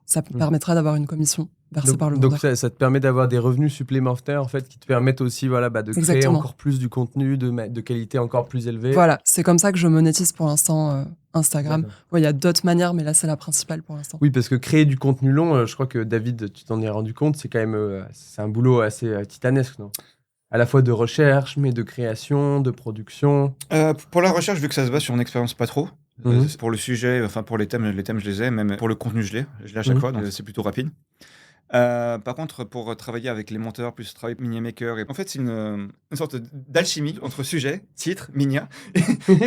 ça permettra d'avoir une commission versée par le vendeur. Donc, ça te permet d'avoir des revenus supplémentaires, en fait, qui te permettent aussi de créer encore plus du contenu de qualité encore plus élevée. Voilà, c'est comme ça que je monétise pour l'instant Instagram. Il y a d'autres manières, mais là, c'est la principale pour l'instant. Oui, parce que créer du contenu long, je crois que David, tu t'en es rendu compte, c'est quand même c'est un boulot assez titanesque, non? À la fois de recherche, mais de création, de production. Pour la recherche, vu que ça se base sur une expérience pas trop, pour le sujet, enfin pour les thèmes je les ai, même pour le contenu je l'ai à chaque fois, donc c'est plutôt rapide. Par contre, pour travailler avec les monteurs, plus travailler avec Miniamaker, en fait c'est une sorte d'alchimie entre sujet, titre, Minia.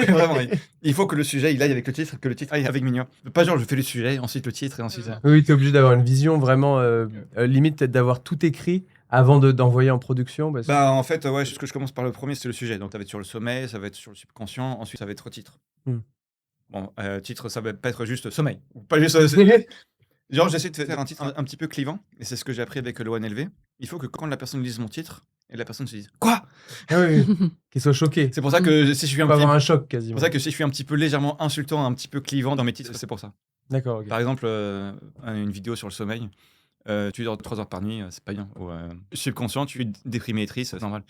Vraiment, il faut que le sujet il aille avec le titre, que le titre aille avec Minia. Pas genre je fais le sujet, ensuite le titre et ensuite ça. Oui, tu es obligé d'avoir une vision vraiment limite, peut-être d'avoir tout écrit avant d'envoyer en production. En fait, ouais, ce que je commence par le premier, c'est le sujet. Donc ça va être sur le sommeil, ça va être sur le subconscient, ensuite ça va être titre. Bon, titre, ça va pas être juste sommeil. Pas juste. Genre, j'essaie de faire un titre un petit peu clivant, et c'est ce que j'ai appris avec l'ONLV. Il faut que quand la personne lise mon titre, et la personne se dise quoi? Ah oui, qu'il soit choqué. C'est pour ça que si je suis un choc quasiment. C'est pour ça que si je suis un petit peu légèrement insultant, un petit peu clivant dans mes titres, c'est pour ça. D'accord. Okay. Par exemple, une vidéo sur le sommeil. Tu dors 3 heures par nuit, c'est pas bien. Ou, subconscient, tu es déprimé et triste, c'est normal.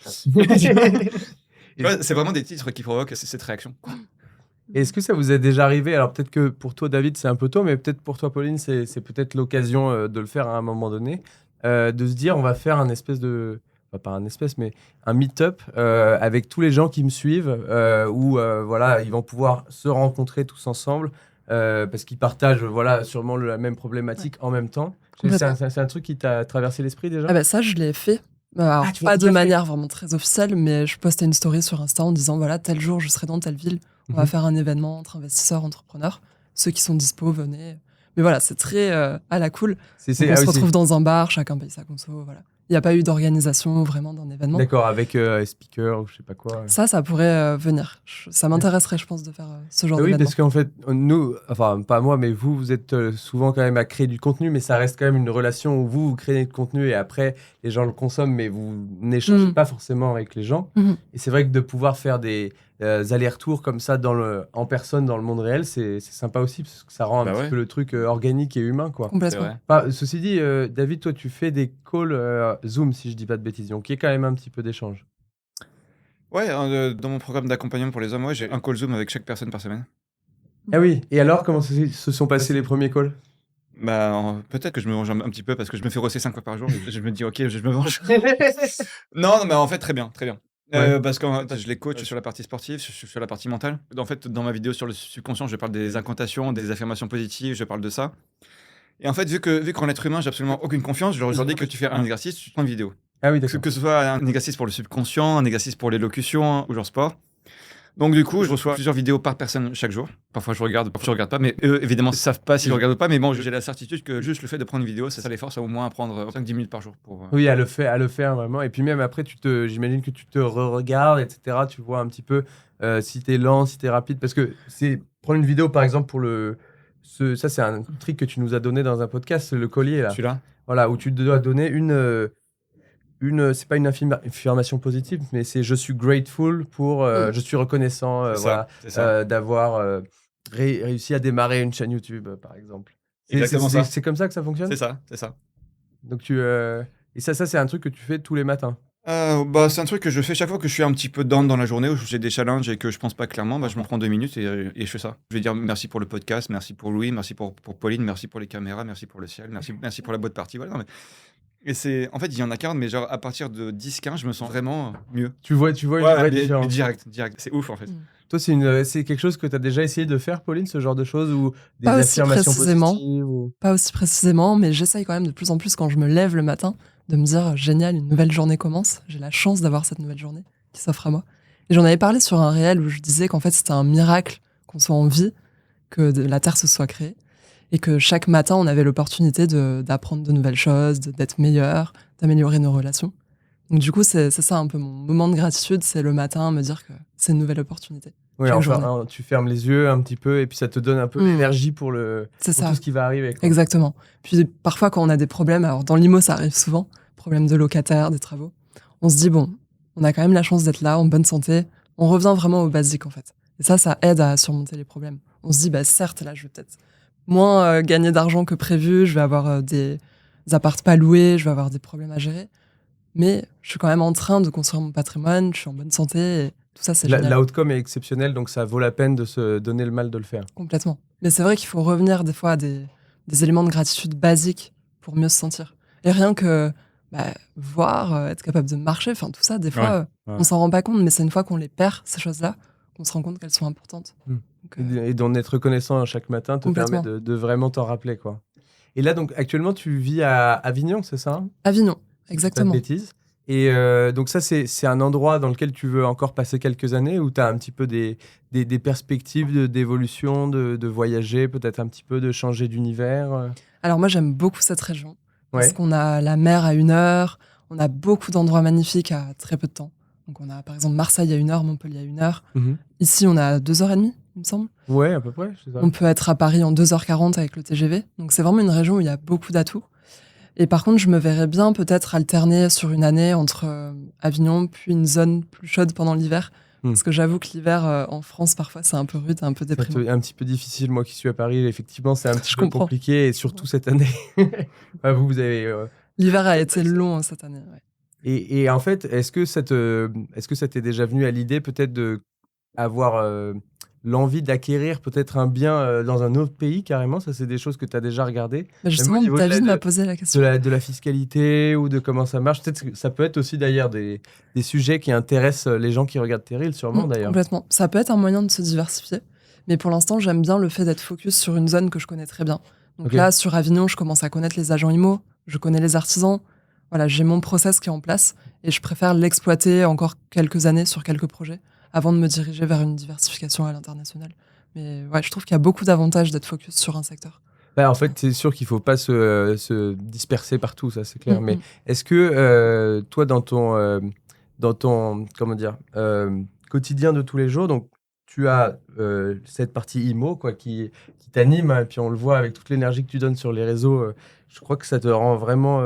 C'est vraiment des titres qui provoquent cette réaction. Est-ce que ça vous est déjà arrivé? Alors peut-être que pour toi, David, c'est un peu tôt, mais peut-être pour toi, Pauline, c'est peut-être l'occasion de le faire à un moment donné, de se dire, on va faire un espèce de... Enfin, pas un espèce, mais un meet-up avec tous les gens qui me suivent, où voilà, ils vont pouvoir se rencontrer tous ensemble, parce qu'ils partagent sûrement la même problématique en même temps. C'est un truc qui t'a traversé l'esprit déjà? Ça, je l'ai fait Alors, tu l'as pas de déjà fait. manière vraiment très officielle, mais je postais une story sur Insta en disant voilà, tel jour, je serai dans telle ville. On va faire un événement entre investisseurs, entrepreneurs. Ceux qui sont dispo, venez. Mais voilà, c'est très à la cool. Donc, on se retrouve dans un bar, chacun paye sa conso. Voilà. Il n'y a pas eu d'organisation vraiment d'un événement. D'accord, avec speaker ou je sais pas quoi. Ça pourrait venir. Ça m'intéresserait, je pense, de faire ce genre d'événement. Oui, parce qu'en fait, nous, enfin, pas moi, mais vous êtes souvent quand même à créer du contenu, mais ça reste quand même une relation où vous créez du contenu et après, les gens le consomment, mais vous n'échangez pas forcément avec les gens. Et c'est vrai que de pouvoir faire des allers-retours comme ça en personne dans le monde réel, c'est sympa aussi, parce que ça rend un petit peu le truc organique et humain, quoi. Complètement. Enfin, ceci dit, David, toi, tu fais des calls Zoom, si je dis pas de bêtises, donc il y a quand même un petit peu d'échange. Ouais, dans mon programme d'accompagnement pour les hommes, j'ai un call Zoom avec chaque personne par semaine. Ah oui, et alors, comment se sont passés les premiers calls? Peut-être que je me venge un petit peu parce que je me fais rosser 5 fois par jour et je me dis ok, je me venge. Non, mais en fait, très bien. Parce que je les coach sur la partie sportive, sur la partie mentale. En fait, dans ma vidéo sur le subconscient, je parle des incantations, des affirmations positives, je parle de ça. Et en fait, vu qu'en être humain, j'ai absolument aucune confiance, je leur dis que tu fais un exercice, tu prends une vidéo. Ah oui, d'accord. Que ce soit un exercice pour le subconscient, un exercice pour l'élocution ou genre sport. Donc du coup, je reçois plusieurs vidéos par personne chaque jour. Parfois je regarde, parfois je regarde pas, mais eux évidemment ils savent pas si je regarde ou pas, mais bon, j'ai la certitude que juste le fait de prendre une vidéo, ça les force à au moins à prendre 5-10 minutes par jour pour Oui, à le faire vraiment. Et puis même après, j'imagine que tu te re-regardes, etc. Tu vois un petit peu si t'es lent, si t'es rapide, parce que c'est prendre une vidéo par exemple pour ça c'est un truc que tu nous as donné dans un podcast, le collier là. Celui-là. Voilà, où tu dois donner c'est pas une affirmation positive, mais c'est je suis grateful pour, je suis reconnaissant d'avoir réussi à démarrer une chaîne YouTube, par exemple. C'est comme ça que ça fonctionne? C'est ça. Donc et ça c'est un truc que tu fais tous les matins? C'est un truc que je fais chaque fois que je suis un petit peu down dans la journée, où j'ai des challenges et que je pense pas clairement, je me prends 2 minutes et je fais ça. Je vais dire merci pour le podcast, merci pour Louis, merci pour Pauline, merci pour les caméras, merci pour le ciel, merci pour la boîte partie. Voilà, et en fait, il y en a 40, mais genre à partir de 10-15, je me sens vraiment mieux. Tu vois une vraie différence. Direct. C'est ouf en fait. Toi, c'est quelque chose que tu as déjà essayé de faire, Pauline, ce genre de choses, ou des Pas aussi affirmations précisément. positives Pas aussi précisément, mais j'essaye quand même de plus en plus quand je me lève le matin de me dire génial, une nouvelle journée commence. J'ai la chance d'avoir cette nouvelle journée qui s'offre à moi. Et j'en avais parlé sur un réel où je disais qu'en fait c'était un miracle qu'on soit en vie, que la Terre se soit créée, et que chaque matin on avait l'opportunité d'apprendre de nouvelles choses, d'être meilleur, d'améliorer nos relations. Donc du coup c'est ça un peu mon moment de gratitude, c'est le matin me dire que c'est une nouvelle opportunité. Oui, enfin, tu fermes les yeux un petit peu et puis ça te donne un peu d'énergie pour tout ce qui va arriver, quoi. Exactement. Puis parfois quand on a des problèmes, alors dans l'IMO ça arrive souvent, problèmes de locataires, des travaux, on se dit bon, on a quand même la chance d'être là, en bonne santé, on revient vraiment au basique en fait. Et ça aide à surmonter les problèmes. On se dit certes là je vais peut-être moins gagner d'argent que prévu, je vais avoir des apparts pas loués, je vais avoir des problèmes à gérer, mais je suis quand même en train de construire mon patrimoine, je suis en bonne santé, et tout ça c'est génial. L'outcome est exceptionnel, donc ça vaut la peine de se donner le mal de le faire. Complètement. Mais c'est vrai qu'il faut revenir des fois à des éléments de gratitude basiques pour mieux se sentir. Et rien que voir, être capable de marcher, enfin tout ça, des fois, on s'en rend pas compte, mais c'est une fois qu'on les perd, ces choses-là, qu'on se rend compte qu'elles sont importantes. Donc, et d'en être reconnaissant chaque matin te permet de vraiment t'en rappeler, quoi. Et là, donc, actuellement, tu vis à Avignon, c'est ça? Avignon, exactement. Pas de bêtises. Et donc ça, c'est un endroit dans lequel tu veux encore passer quelques années, où tu as un petit peu des perspectives d'évolution, de voyager, peut-être un petit peu de changer d'univers? Alors moi, j'aime beaucoup cette région, parce qu'on a la mer à 1 heure, on a beaucoup d'endroits magnifiques à très peu de temps. Donc on a par exemple Marseille à 1 heure, Montpellier à 1 heure. Ici, on a 2h30, il me semble. Ouais, à peu près, c'est ça. On peut être à Paris en 2h40 avec le TGV. Donc c'est vraiment une région où il y a beaucoup d'atouts. Et par contre, je me verrais bien peut-être alterner sur une année entre Avignon, puis une zone plus chaude pendant l'hiver. Parce que j'avoue que l'hiver en France, parfois, c'est un peu rude, un peu déprimant. C'est un petit peu difficile, moi qui suis à Paris, effectivement, c'est un petit peu compliqué, et surtout cette année. Vous avez... L'hiver a été long cette année, ouais. Et en fait, est-ce que ça t'est déjà venu à l'idée peut-être d'avoir l'envie d'acquérir peut-être un bien dans un autre pays carrément? Ça, c'est des choses que tu as déjà regardées? Justement, David m'a posé la question. De la fiscalité ou de comment ça marche. Peut-être que ça peut être aussi d'ailleurs des sujets qui intéressent les gens qui regardent tes reels, sûrement d'ailleurs. Complètement. Ça peut être un moyen de se diversifier. Mais pour l'instant, j'aime bien le fait d'être focus sur une zone que je connais très bien. Donc là, sur Avignon, je commence à connaître les agents IMO, je connais les artisans. voilà, j'ai mon process qui est en place et je préfère l'exploiter encore quelques années sur quelques projets avant de me diriger vers une diversification à l'international. Mais ouais, je trouve qu'il y a beaucoup d'avantages d'être focus sur un secteur. Bah, en fait, c'est sûr qu'il faut pas se disperser partout, ça c'est clair. Mais Mm. est-ce que toi, dans ton comment dire, quotidien de tous les jours, donc tu as cette partie IMO quoi, qui t'anime, et puis on le voit avec toute l'énergie que tu donnes sur les réseaux. Je crois que ça te rend vraiment.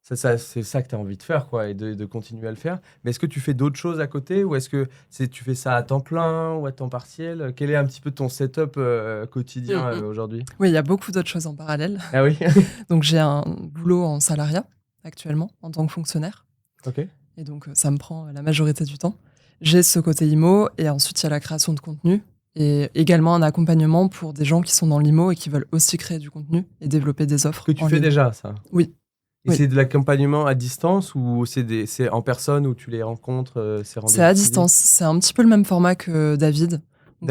C'est ça que tu as envie de faire quoi, et de continuer à le faire. Mais est-ce que tu fais d'autres choses à côté ou est-ce que tu fais ça à temps plein ou à temps partiel? Quel est un petit peu ton setup quotidien aujourd'hui? Oui, il y a beaucoup d'autres choses en parallèle. Ah oui. Donc j'ai un boulot en salariat actuellement en tant que fonctionnaire. Ok. Et donc, ça me prend la majorité du temps. J'ai ce côté IMO et ensuite, il y a la création de contenu et également un accompagnement pour des gens qui sont dans l'IMO et qui veulent aussi créer du contenu et développer des offres. Que tu en fais ligne. déjà, ça. Oui. Et Oui. c'est de l'accompagnement à distance ou c'est en personne où tu les rencontres, ces rendez-vous C'est à physiques? distance. C'est un petit peu le même format que David. Donc,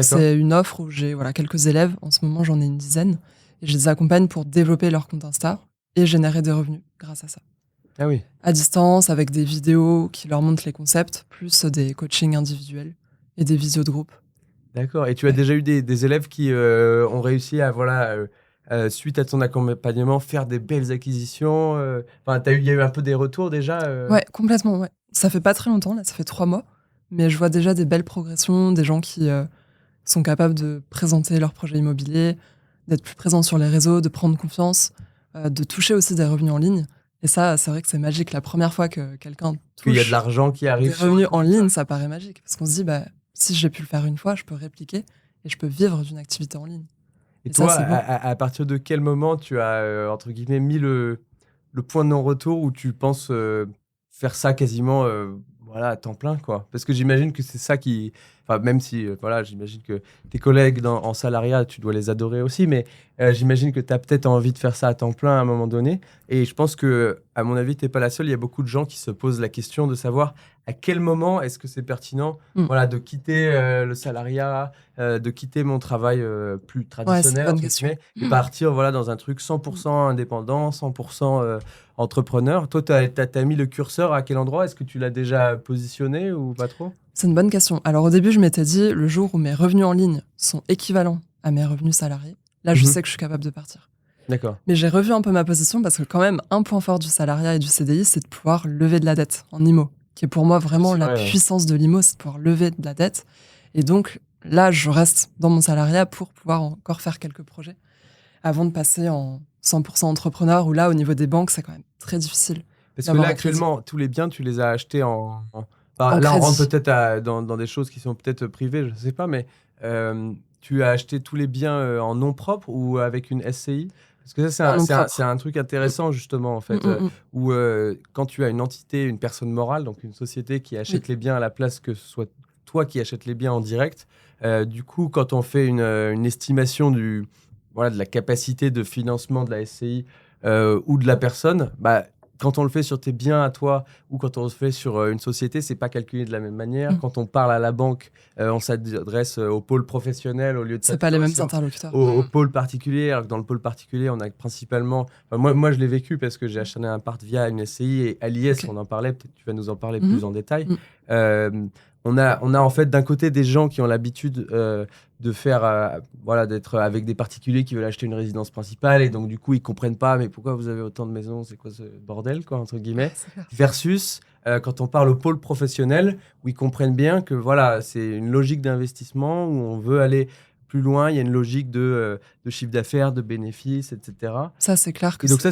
D'accord. c'est une offre où j'ai quelques élèves. En ce moment, j'en ai une dizaine. Et je les accompagne pour développer leur compte Insta et générer des revenus grâce à ça. Ah oui. À distance, avec des vidéos qui leur montrent les concepts, plus des coachings individuels et des visios de groupe. D'accord. Et tu as Ouais. déjà eu des élèves qui ont réussi à, suite à ton accompagnement, faire des belles acquisitions. Enfin, il y a eu un peu des retours déjà. Ouais, complètement, ouais. Ça fait pas très longtemps, là, ça fait 3 mois. Mais je vois déjà des belles progressions, des gens qui sont capables de présenter leur projet immobilier, d'être plus présents sur les réseaux, de prendre confiance, de toucher aussi des revenus en ligne. Et ça, c'est vrai que c'est magique. La première fois que quelqu'un Qu'il y a de touche l'argent qui des arrive. revenus en ligne, ça paraît magique. Parce qu'on se dit, bah, si j'ai pu le faire une fois, je peux répliquer et je peux vivre d'une activité en ligne. Et Et ça, toi, c'est beau. à partir de quel moment tu as, entre guillemets, mis le point de non-retour où tu penses faire ça quasiment voilà, à temps plein, quoi? Parce que j'imagine que c'est ça qui... Enfin, même si, voilà, j'imagine que tes collègues en salariat, tu dois les adorer aussi, mais j'imagine que tu as peut-être envie de faire ça à temps plein à un moment donné. Et je pense que, à mon avis, tu n'es pas la seule. Il y a beaucoup de gens qui se posent la question de savoir à quel moment est-ce que c'est pertinent voilà, de quitter le salariat, de quitter mon travail plus Ouais, c'est une traditionnel, bonne entre question. guillemets, et partir voilà, dans un truc 100% indépendant, 100% entrepreneur. Toi, tu as mis le curseur à quel endroit? Est-ce que tu l'as déjà positionné ou pas trop? C'est une bonne question. Alors au début, je m'étais dit, le jour où mes revenus en ligne sont équivalents à mes revenus salariés, là, je Mhm. sais que je suis capable de partir. D'accord. Mais j'ai revu un peu ma position parce que quand même, un point fort du salariat et du CDI, c'est de pouvoir lever de la dette en IMO, qui est pour moi vraiment C'est la vrai, ouais. puissance de l'IMO, c'est de pouvoir lever de la dette. Et donc là, je reste dans mon salariat pour pouvoir encore faire quelques projets avant de passer en 100% entrepreneur, où là, au niveau des banques, c'est quand même très difficile. Parce que d'avoir là, un crédit. actuellement, tous les biens, tu les as achetés En là, on rentre crédit. peut-être dans des choses qui sont peut-être privées, je ne sais pas, mais tu as acheté tous les biens en nom propre ou avec une SCI? Parce que ça, En nom propre. c'est un truc intéressant, justement, en fait, Mm. où quand tu as une entité, une personne morale, donc une société qui achète Oui. les biens à la place que ce soit toi qui achètes les biens en direct, du coup, quand on fait une estimation voilà, de la capacité de financement de la SCI ou de la personne, bah, quand on le fait sur tes biens à toi ou quand on le fait sur une société, c'est pas calculé de la même manière. Mm. Quand on parle à la banque, on s'adresse au pôle professionnel au lieu de C'est pas les mêmes s'adresser interlocuteurs. au pôle particulier. Alors que dans le pôle particulier, on a principalement... Enfin, moi, je l'ai vécu parce que j'ai acheté un appart via une SCI et à l'IS, Ok. on en parlait, peut-être tu vas nous en parler Mhm. plus en détail. Mm. On a en fait d'un côté des gens qui ont l'habitude de faire, voilà, d'être avec des particuliers qui veulent acheter une résidence principale et donc du coup ils comprennent pas mais pourquoi vous avez autant de maisons, c'est quoi ce bordel quoi entre guillemets, C'est clair. versus quand on parle au pôle professionnel où ils comprennent bien que voilà c'est une logique d'investissement où on veut aller plus loin, il y a une logique de chiffre d'affaires, de bénéfices, etc. Ça, c'est clair que Et donc ça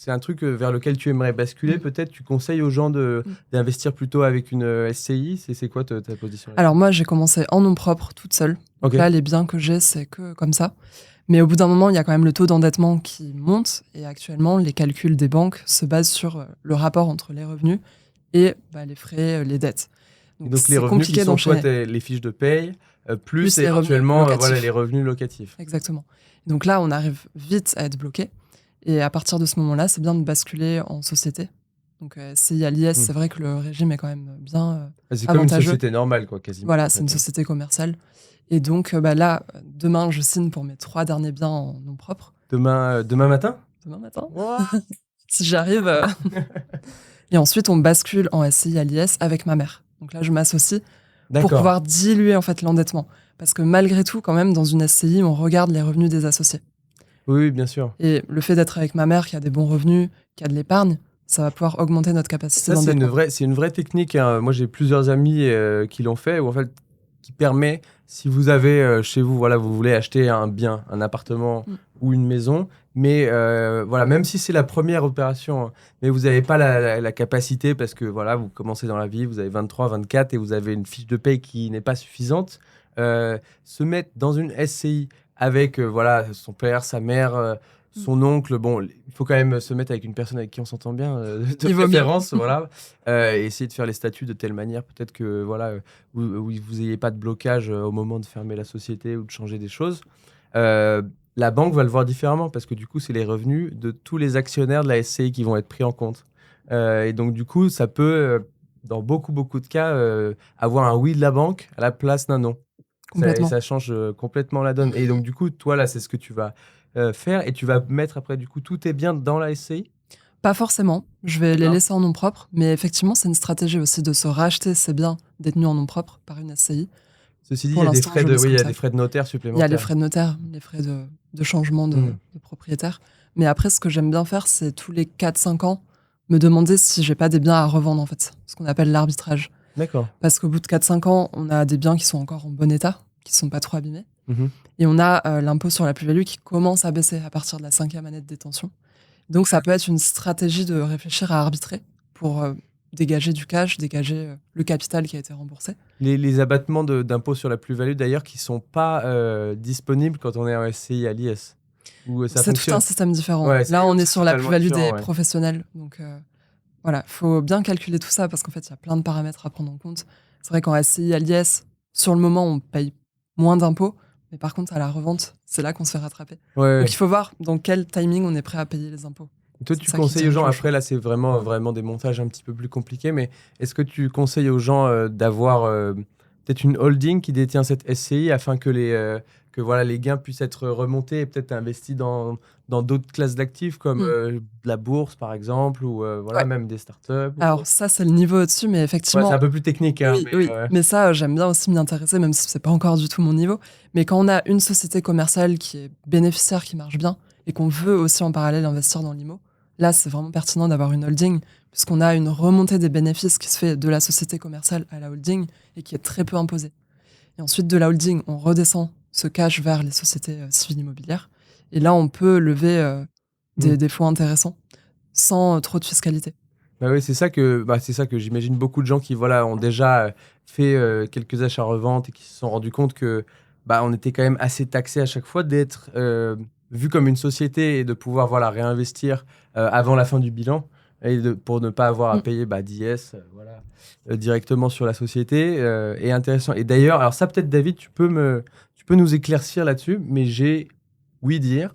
c'est un truc vers lequel tu aimerais basculer Mm. peut-être. Tu conseilles aux gens d'investir plutôt avec une SCI. C'est quoi ta position là-dessus? Alors moi, j'ai commencé en nom propre, toute seule. Donc Ok. là, les biens que j'ai, c'est que comme ça. Mais au bout d'un moment, il y a quand même le taux d'endettement qui monte. Et actuellement, les calculs des banques se basent sur le rapport entre les revenus et les frais, les dettes. Et Donc donc les c'est revenus qui compliqué sont toi d'enchaîner. les fiches de paye plus Plus les revenus éventuellement locatifs. voilà les revenus locatifs. Exactement. Donc là, on arrive vite à être bloqué. Et à partir de ce moment-là, c'est bien de basculer en société. Donc SCI à l'IS, c'est vrai que le régime est quand même bien C'est comme une avantageux. société normale quoi quasiment. Voilà, c'est une société commerciale. Et donc là, demain, je signe pour mes 3 derniers biens en nom propre. Demain matin? Demain matin. si j'y arrive. Et ensuite, on bascule en SCI à l'IS avec ma mère. Donc là, je m'associe pour pouvoir diluer en fait l'endettement. Parce que malgré tout, quand même, dans une SCI, on regarde les revenus des associés. Oui, bien sûr. Et le fait d'être avec ma mère qui a des bons revenus, qui a de l'épargne, ça va pouvoir augmenter notre capacité d'endettement. C'est une vraie technique. Hein. Moi, j'ai plusieurs amis qui l'ont fait, ou en fait, qui permet, si vous avez chez vous, voilà, vous voulez acheter un bien, un appartement ou une maison, mais voilà, même si c'est la première opération, hein, mais vous n'avez pas la capacité parce que voilà, vous commencez dans la vie, vous avez 23, 24 et vous avez une fiche de paye qui n'est pas suffisante, se mettre dans une SCI avec voilà, son père, sa mère, son oncle, bon, il faut quand même se mettre avec une personne avec qui on s'entend bien, de préférence, voilà, et essayer de faire les statuts de telle manière, peut-être que voilà, vous n'ayez pas de blocage au moment de fermer la société ou de changer des choses. La banque va le voir différemment parce que du coup, c'est les revenus de tous les actionnaires de la SCI qui vont être pris en compte. Et donc, du coup, ça peut, dans beaucoup de cas, avoir un oui de la banque à la place d'un non. Ça change complètement la donne. Et donc, du coup, toi, là, c'est ce que tu vas faire et tu vas mettre après, du coup, tous tes biens dans la SCI? Pas forcément. Je vais les laisser en nom propre. Mais effectivement, c'est une stratégie aussi de se racheter ces biens détenus en nom propre par une SCI. Ceci dit, il y a des frais de notaire supplémentaires. Il y a les frais de notaire, les frais de changement de propriétaire. Mais après, ce que j'aime bien faire, c'est tous les 4-5 ans, me demander si j'ai pas des biens à revendre, en fait. Ce qu'on appelle l'arbitrage. D'accord. Parce qu'au bout de 4-5 ans, on a des biens qui sont encore en bon état, qui sont pas trop abîmés. Et on a l'impôt sur la plus-value qui commence à baisser à partir de la 5e année de détention. Donc, ça peut être une stratégie de réfléchir à arbitrer pour dégager du cash, dégager le capital qui a été remboursé. Les abattements d'impôt sur la plus-value, d'ailleurs, qui ne sont pas disponibles quand on est en SCI à l'IS. C'est tout un système différent. Ouais, là, on est sur la plus-value des professionnels. Donc, voilà, il faut bien calculer tout ça parce qu'en fait, il y a plein de paramètres à prendre en compte. C'est vrai qu'en SCI à l'IS, sur le moment, on paye moins d'impôts. Mais par contre, à la revente, c'est là qu'on se fait rattraper. Donc, il faut voir dans quel timing on est prêt à payer les impôts. Et toi, tu conseilles aux gens, après là, c'est vraiment des montages un petit peu plus compliqués, mais est-ce que tu conseilles aux gens d'avoir peut-être une holding qui détient cette SCI afin que les gains puissent être remontés et peut-être investis dans d'autres classes d'actifs comme la bourse, par exemple, ou même des startups? Alors ça, c'est le niveau au-dessus, mais effectivement... c'est un peu plus technique. Hein, mais ça, j'aime bien aussi m'y intéresser, même si c'est pas encore du tout mon niveau. Mais quand on a une société commerciale qui est bénéficiaire, qui marche bien, et qu'on veut aussi en parallèle investir dans l'IMO, là, c'est vraiment pertinent d'avoir une holding, puisqu'on a une remontée des bénéfices qui se fait de la société commerciale à la holding et qui est très peu imposée. Et ensuite, de la holding, on redescend ce cash vers les sociétés civiles immobilières. Et là, on peut lever des fonds intéressants sans trop de fiscalité. Bah oui, c'est ça que j'imagine beaucoup de gens qui ont déjà fait quelques achats-reventes et qui se sont rendus compte que on était quand même assez taxé à chaque fois d'être vu comme une société et de pouvoir réinvestir avant la fin du bilan et pour ne pas avoir à payer d'IS directement sur la société est intéressant. Et d'ailleurs, alors ça peut-être David, tu peux nous éclaircir là-dessus, mais j'ai ouï dire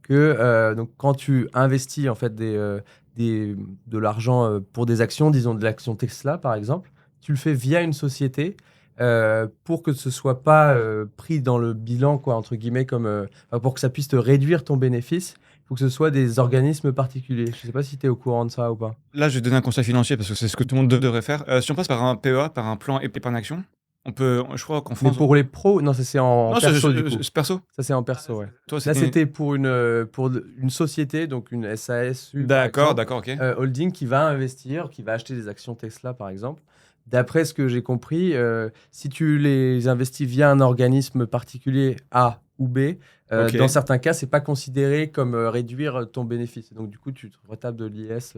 que donc quand tu investis en fait de l'argent pour des actions, disons de l'action Tesla par exemple, tu le fais via une société pour que ce soit pas pris dans le bilan entre guillemets pour que ça puisse te réduire ton bénéfice. Il faut que ce soit des organismes particuliers. Je ne sais pas si tu es au courant de ça ou pas. Là, je vais donner un conseil financier parce que c'est ce que tout le monde devrait faire. Si on passe par un PEA, par un plan épargne action, on peut, je crois qu'en France... Mais pour les pros, non, ça c'est en perso du coup. C'est perso. Ça c'est en perso, ouais. Toi, là, c'était pour une société, donc une SAS. D'accord, ok. Holding qui va investir, qui va acheter des actions Tesla par exemple. D'après ce que j'ai compris, si tu les investis via un organisme particulier A ou B, dans certains cas, c'est pas considéré comme réduire ton bénéfice. Donc du coup, tu te retapes de l'IS.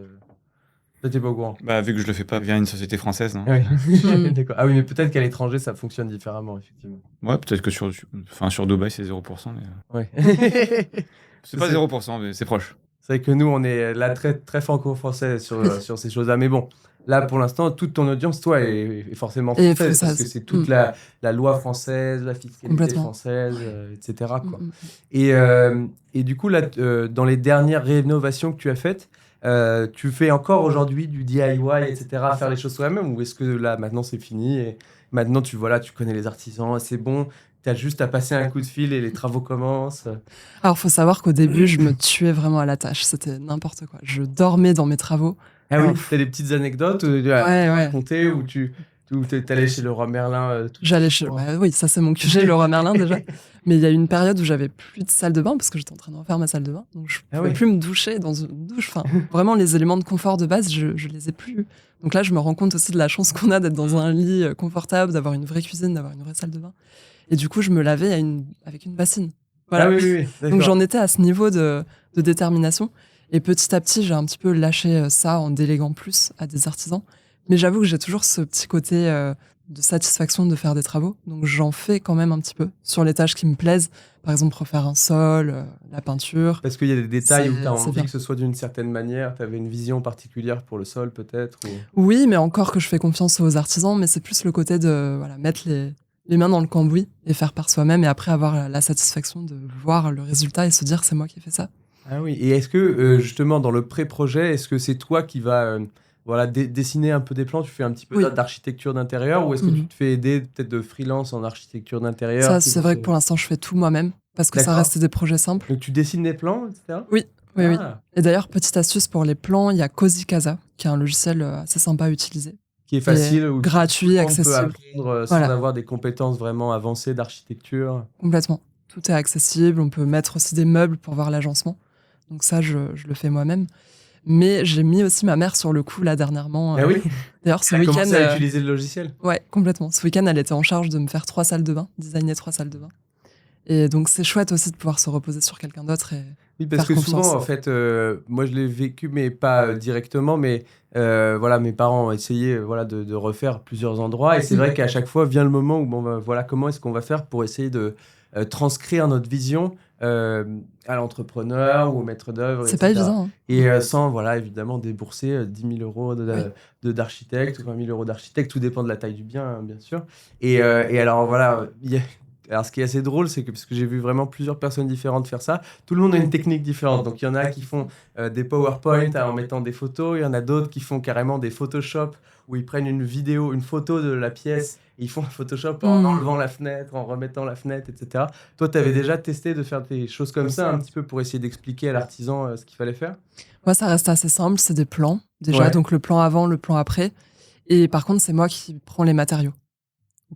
T'es pas au courant. Vu que je le fais pas via une société française, non. Oui. D'accord. Ah oui, mais peut-être qu'à l'étranger, ça fonctionne différemment, effectivement. Ouais, peut-être que sur Dubaï, c'est 0%. Mais... Ouais. c'est pas 0%, mais c'est proche. C'est vrai que nous, on est là très, très franco-français sur ces choses-là. Mais bon, là, pour l'instant, toute ton audience, toi, est forcément française. Parce que c'est toute la loi française, la fiscalité française, etc. Quoi. Et du coup, là, dans les dernières rénovations que tu as faites, tu fais encore aujourd'hui du DIY, etc., faire les choses toi-même, ou est-ce que là, maintenant, c'est fini et maintenant, tu connais les artisans, c'est bon, tu as juste à passer un coup de fil et les travaux commencent. Alors, faut savoir qu'au début, je me tuais vraiment à la tâche. C'était n'importe quoi. Je dormais dans mes travaux. Ah Alors, oui, t'as des petites anecdotes à ouais. raconter où t'allais chez le roi Merlin J'allais chez... Ouais, oui, ça c'est mon QG, le roi Merlin déjà. Mais il y a eu une période où j'avais plus de salle de bain parce que j'étais en train de refaire ma salle de bain. Donc je pouvais plus me doucher dans une douche. Enfin, vraiment, les éléments de confort de base, je les ai plus. Donc là, je me rends compte aussi de la chance qu'on a d'être dans un lit confortable, d'avoir une vraie cuisine, d'avoir une vraie salle de bain. Et du coup, je me lavais avec une bassine. Voilà. Ah oui, donc j'en étais à ce niveau de détermination. Et petit à petit, j'ai un petit peu lâché ça en déléguant plus à des artisans. Mais j'avoue que j'ai toujours ce petit côté de satisfaction de faire des travaux. Donc j'en fais quand même un petit peu sur les tâches qui me plaisent. Par exemple, refaire un sol, la peinture. Parce qu'il y a des détails où tu as envie que ce soit d'une certaine manière. Tu avais une vision particulière pour le sol peut-être Oui, mais encore que je fais confiance aux artisans. Mais c'est plus le côté de mettre les mains dans le cambouis et faire par soi-même. Et après avoir la satisfaction de voir le résultat et se dire c'est moi qui ai fait ça. Ah oui, et est-ce que justement dans le pré-projet, est-ce que c'est toi qui vas dessiner un peu des plans, tu fais un petit peu d'architecture d'intérieur ou est-ce que tu te fais aider peut-être de freelance en architecture d'intérieur? Ça, c'est vrai que pour l'instant, je fais tout moi-même parce que ça reste des projets simples. Donc tu dessines des plans, etc. Oui. Et d'ailleurs, petite astuce pour les plans, il y a Cozy Casa, qui est un logiciel assez sympa à utiliser. Qui est facile, gratuit, accessible. On peut apprendre sans avoir des compétences vraiment avancées d'architecture. Complètement. Tout est accessible, on peut mettre aussi des meubles pour voir l'agencement. Donc ça, je le fais moi-même. Mais j'ai mis aussi ma mère sur le coup, là, dernièrement. Ah oui. D'ailleurs, ce week-end... Elle a commencé à utiliser le logiciel. Ouais, complètement. Ce week-end, elle était en charge de me faire 3 salles de bain, designer 3 salles de bain. Et donc, c'est chouette aussi de pouvoir se reposer sur quelqu'un d'autre et oui, parce faire que confiance. souvent, en fait, moi, je l'ai vécu, mais pas directement, mais mes parents ont essayé de refaire plusieurs endroits. Et c'est vrai qu'à chaque fois, vient le moment où, comment est-ce qu'on va faire pour essayer de transcrire notre vision à l'entrepreneur ou au maître d'œuvre, c'est pas évident. Hein. Et sans, évidemment, débourser 10 000 euros d'architecte, 20 000 euros d'architecte, tout dépend de la taille du bien, hein, bien sûr. Et alors, alors, ce qui est assez drôle, c'est que, parce que j'ai vu vraiment plusieurs personnes différentes faire ça, tout le monde a une technique différente. Donc, il y en a qui font des PowerPoint en mettant des photos, il y en a d'autres qui font carrément des Photoshop où ils prennent une photo de la pièce, et ils font un Photoshop en enlevant la fenêtre, en remettant la fenêtre, etc. Toi, tu avais déjà testé de faire des choses comme ça, un petit peu pour essayer d'expliquer à l'artisan ce qu'il fallait faire? Moi, ça reste assez simple, c'est des plans, déjà. Donc, le plan avant, le plan après. Et par contre, c'est moi qui prends les matériaux.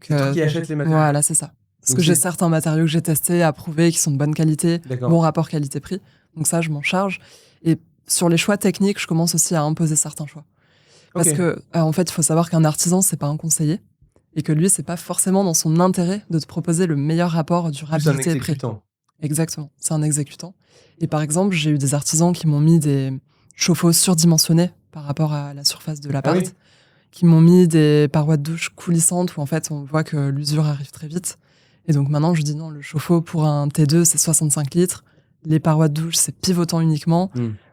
C'est toi qui achètes les matériaux? Voilà, c'est ça. Parce que j'ai certains matériaux que j'ai testés, approuvés, qui sont de bonne qualité, bon rapport qualité-prix. Donc ça, je m'en charge. Et sur les choix techniques, je commence aussi à imposer certains choix. Parce que, en fait, il faut savoir qu'un artisan, c'est pas un conseiller. Et que lui, c'est pas forcément dans son intérêt de te proposer le meilleur rapport durabilité-prix. C'est un exécutant. Exactement, c'est un exécutant. Et par exemple, j'ai eu des artisans qui m'ont mis des chauffe-eau surdimensionnés par rapport à la surface de l'appart. Qui m'ont mis des parois de douche coulissantes où en fait, on voit que l'usure arrive très vite. Et donc maintenant, je dis non, le chauffe-eau pour un T2, c'est 65 litres. Les parois de douche, c'est pivotant uniquement.